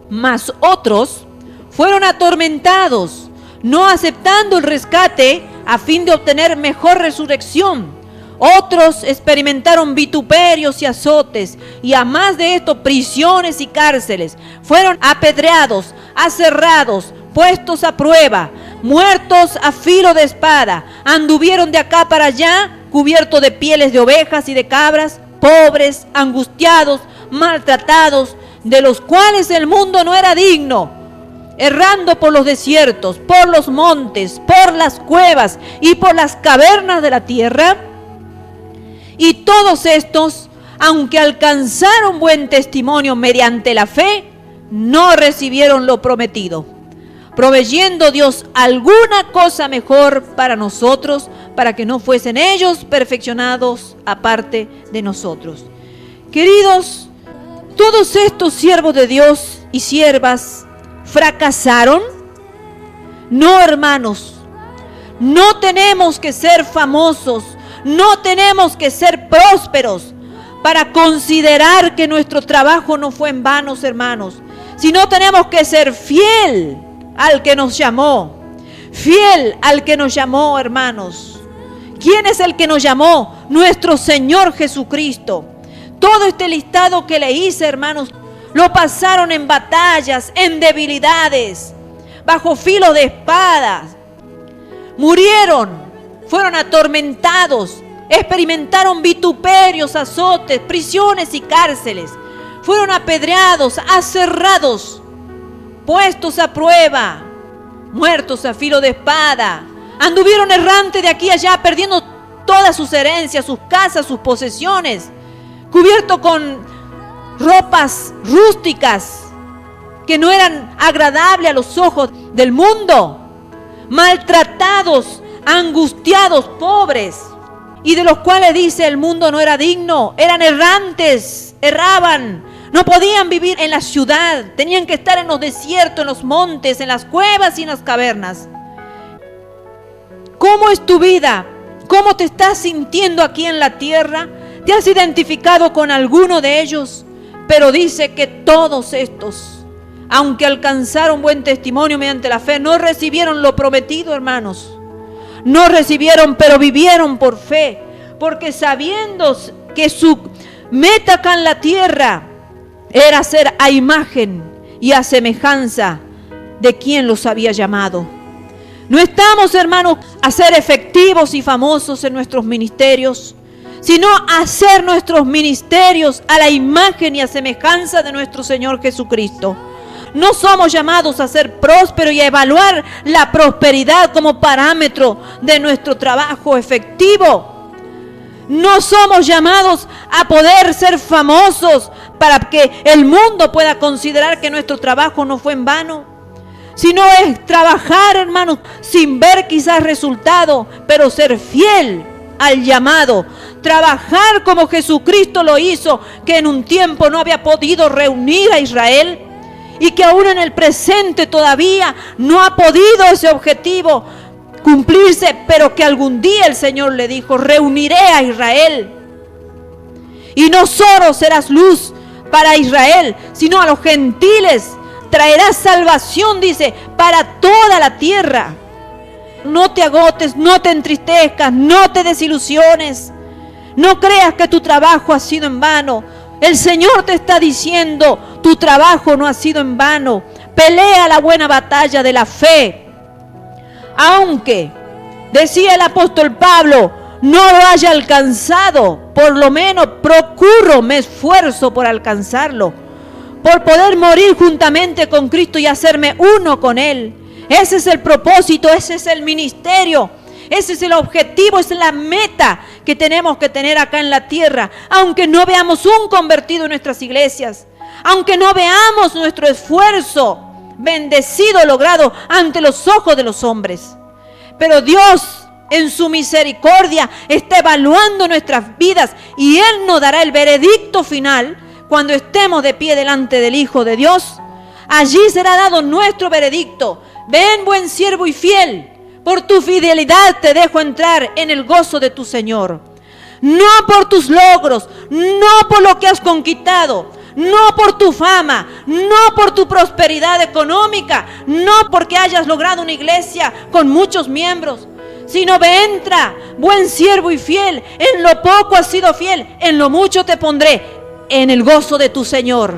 Speaker 1: mas otros fueron atormentados, no aceptando el rescate a fin de obtener mejor resurrección. Otros experimentaron vituperios y azotes, y a más de esto, prisiones y cárceles. Fueron apedreados, aserrados, puestos a prueba, muertos a filo de espada. Anduvieron de acá para allá, cubiertos de pieles de ovejas y de cabras, pobres, angustiados, maltratados, de los cuales el mundo no era digno, errando por los desiertos, por los montes, por las cuevas y por las cavernas de la tierra. Y todos estos, aunque alcanzaron buen testimonio mediante la fe, no recibieron lo prometido, proveyendo Dios alguna cosa mejor para nosotros, para que no fuesen ellos perfeccionados aparte de nosotros. Queridos, todos estos siervos de Dios y siervas fracasaron. No, hermanos, no tenemos que ser famosos, no tenemos que ser prósperos para considerar que nuestro trabajo no fue en vano, hermanos, sino tenemos que ser fiel al que nos llamó, fiel al que nos llamó, hermanos. ¿Quién es el que nos llamó? Nuestro Señor Jesucristo. Todo este listado que le hice, hermanos, lo pasaron en batallas, en debilidades, bajo filo de espadas. Murieron, fueron atormentados, experimentaron vituperios, azotes, prisiones y cárceles. Fueron apedreados, aserrados, puestos a prueba, muertos a filo de espada. Anduvieron errantes de aquí a allá, perdiendo todas sus herencias, sus casas, sus posesiones. cubierto con ropas rústicas que no eran agradables a los ojos del mundo, maltratados, angustiados, pobres, y de los cuales dice el mundo no era digno, eran errantes, erraban, no podían vivir en la ciudad, tenían que estar en los desiertos, en los montes, en las cuevas y en las cavernas. ¿Cómo es tu vida? ¿Cómo te estás sintiendo aquí en la tierra? ¿Te has identificado con alguno de ellos? Pero dice que todos estos, aunque alcanzaron buen testimonio mediante la fe, no recibieron lo prometido, hermanos. No recibieron, pero vivieron por fe, porque sabiendo que su meta acá en la tierra era ser a imagen y a semejanza de quien los había llamado. No estamos, hermanos, a ser efectivos y famosos en nuestros ministerios, sino a hacer nuestros ministerios a la imagen y a semejanza de nuestro Señor Jesucristo. No somos llamados a ser prósperos y a evaluar la prosperidad como parámetro de nuestro trabajo efectivo. No somos llamados a poder ser famosos para que el mundo pueda considerar que nuestro trabajo no fue en vano, sino es trabajar, hermanos, sin ver quizás resultado, pero ser fiel al llamado. Trabajar como Jesucristo lo hizo, que en un tiempo no había podido reunir a Israel, y que aún en el presente todavía no ha podido ese objetivo cumplirse, pero que algún día el Señor le dijo: reuniré a Israel. Y no solo serás luz para Israel, sino a los gentiles. Traerás salvación, dice, para toda la tierra. No te agotes, no te entristezcas, no te desilusiones. No creas que tu trabajo ha sido en vano. El Señor te está diciendo: tu trabajo no ha sido en vano. Pelea la buena batalla de la fe. Aunque, decía el apóstol Pablo, no lo haya alcanzado, por lo menos procuro, me esfuerzo por alcanzarlo, por poder morir juntamente con Cristo y hacerme uno con Él. Ese es el propósito, ese es el ministerio, ese es el objetivo, esa es la meta que tenemos que tener acá en la tierra. Aunque no veamos un convertido en nuestras iglesias, aunque no veamos nuestro esfuerzo bendecido, logrado ante los ojos de los hombres, pero Dios en su misericordia está evaluando nuestras vidas, y Él nos dará el veredicto final cuando estemos de pie delante del Hijo de Dios. Allí será dado nuestro veredicto: ven, buen siervo y fiel, por tu fidelidad te dejo entrar en el gozo de tu Señor. No por tus logros, no por lo que has conquistado, no por tu fama, no por tu prosperidad económica, no porque hayas logrado una iglesia con muchos miembros, sino entra, buen siervo y fiel, en lo poco has sido fiel, en lo mucho te pondré, en el gozo de tu Señor.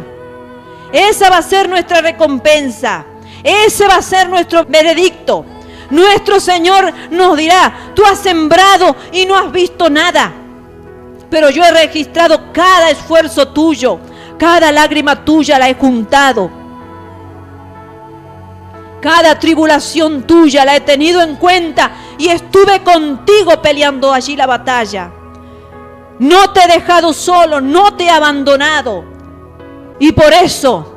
Speaker 1: Esa va a ser nuestra recompensa, ese va a ser nuestro veredicto. Nuestro Señor nos dirá: tú has sembrado y no has visto nada, pero yo he registrado cada esfuerzo tuyo, cada lágrima tuya la he juntado, cada tribulación tuya la he tenido en cuenta, y estuve contigo peleando allí la batalla. No te he dejado solo, no te he abandonado. Y por eso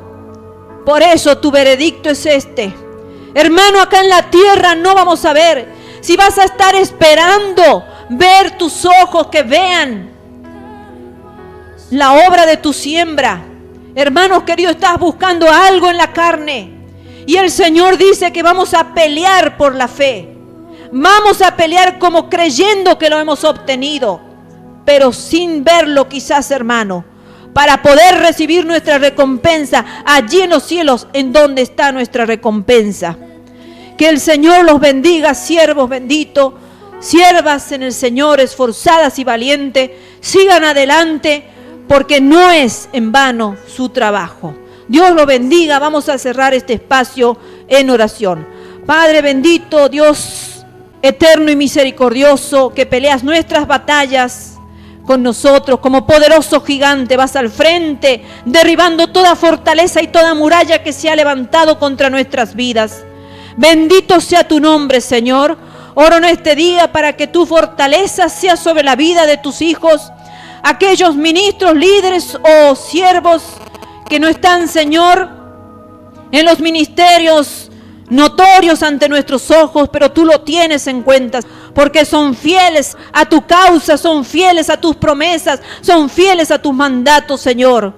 Speaker 1: tu veredicto es este. Hermano, acá en la tierra no vamos a ver. Si vas a estar esperando ver tus ojos que vean la obra de tu siembra, hermanos queridos, estás buscando algo en la carne. Y el Señor dice que vamos a pelear por la fe. Vamos a pelear como creyendo que lo hemos obtenido, pero sin verlo quizás, hermano, para poder recibir nuestra recompensa allí en los cielos, en donde está nuestra recompensa. Que el Señor los bendiga, siervos benditos, siervas en el Señor, esforzadas y valientes. Sigan adelante, porque no es en vano su trabajo. Dios los bendiga. Vamos a cerrar este espacio en oración. Padre bendito, Dios eterno y misericordioso, que peleas nuestras batallas con nosotros, como poderoso gigante vas al frente, derribando toda fortaleza y toda muralla que se ha levantado contra nuestras vidas. Bendito sea tu nombre, Señor. Oro en este día para que tu fortaleza sea sobre la vida de tus hijos, aquellos ministros, líderes o siervos que no están, Señor, en los ministerios notorios ante nuestros ojos, pero tú lo tienes en cuenta, porque son fieles a tu causa, son fieles a tus promesas, son fieles a tus mandatos, Señor.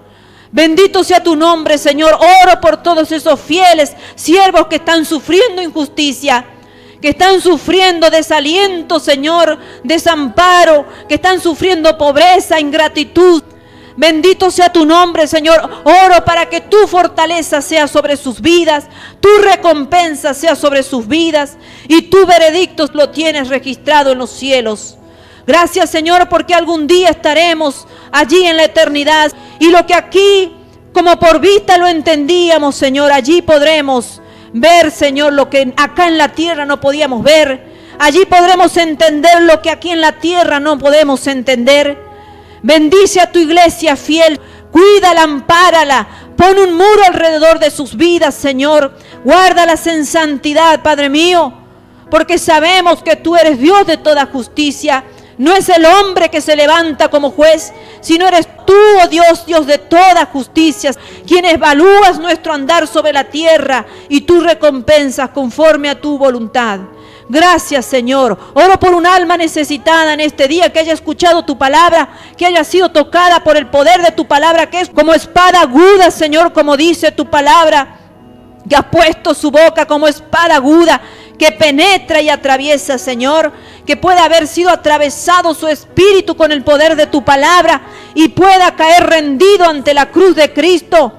Speaker 1: Bendito sea tu nombre, Señor. Oro por todos esos fieles siervos que están sufriendo injusticia, que están sufriendo desaliento, Señor, desamparo, que están sufriendo pobreza, ingratitud. Bendito sea tu nombre, Señor. Oro para que tu fortaleza sea sobre sus vidas, tu recompensa sea sobre sus vidas y tu veredicto lo tienes registrado en los cielos. Gracias, Señor, porque algún día estaremos allí en la eternidad y lo que aquí como por vista lo entendíamos, Señor, allí podremos ver, Señor, lo que acá en la tierra no podíamos ver. Allí podremos entender lo que aquí en la tierra no podemos entender. Bendice a tu iglesia fiel, cuídala, ampárala, pon un muro alrededor de sus vidas, Señor. Guárdalas en santidad, Padre mío, porque sabemos que tú eres Dios de toda justicia. No es el hombre que se levanta como juez, sino eres tú, oh Dios, Dios de toda justicia, quien evalúas nuestro andar sobre la tierra y tú recompensas conforme a tu voluntad. Gracias, Señor. Oro por un alma necesitada en este día que haya escuchado tu palabra, que haya sido tocada por el poder de tu palabra, que es como espada aguda, Señor, como dice tu palabra, que ha puesto su boca como espada aguda, que penetra y atraviesa, Señor, que pueda haber sido atravesado su espíritu con el poder de tu palabra y pueda caer rendido ante la cruz de Cristo,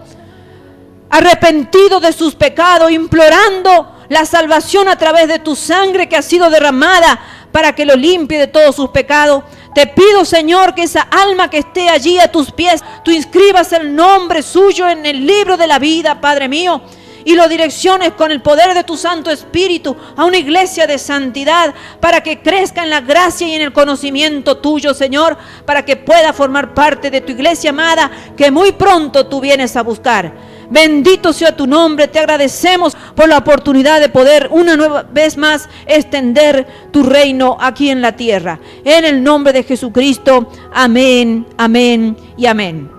Speaker 1: arrepentido de sus pecados, implorando la salvación a través de tu sangre que ha sido derramada para que lo limpie de todos sus pecados. Te pido, Señor, que esa alma que esté allí a tus pies, tú inscribas el nombre suyo en el libro de la vida, Padre mío, y lo direcciones con el poder de tu Santo Espíritu a una iglesia de santidad para que crezca en la gracia y en el conocimiento tuyo, Señor, para que pueda formar parte de tu iglesia amada que muy pronto tú vienes a buscar. Bendito sea tu nombre, te agradecemos por la oportunidad de poder una nueva vez más extender tu reino aquí en la tierra. En el nombre de Jesucristo, amén, amén y amén.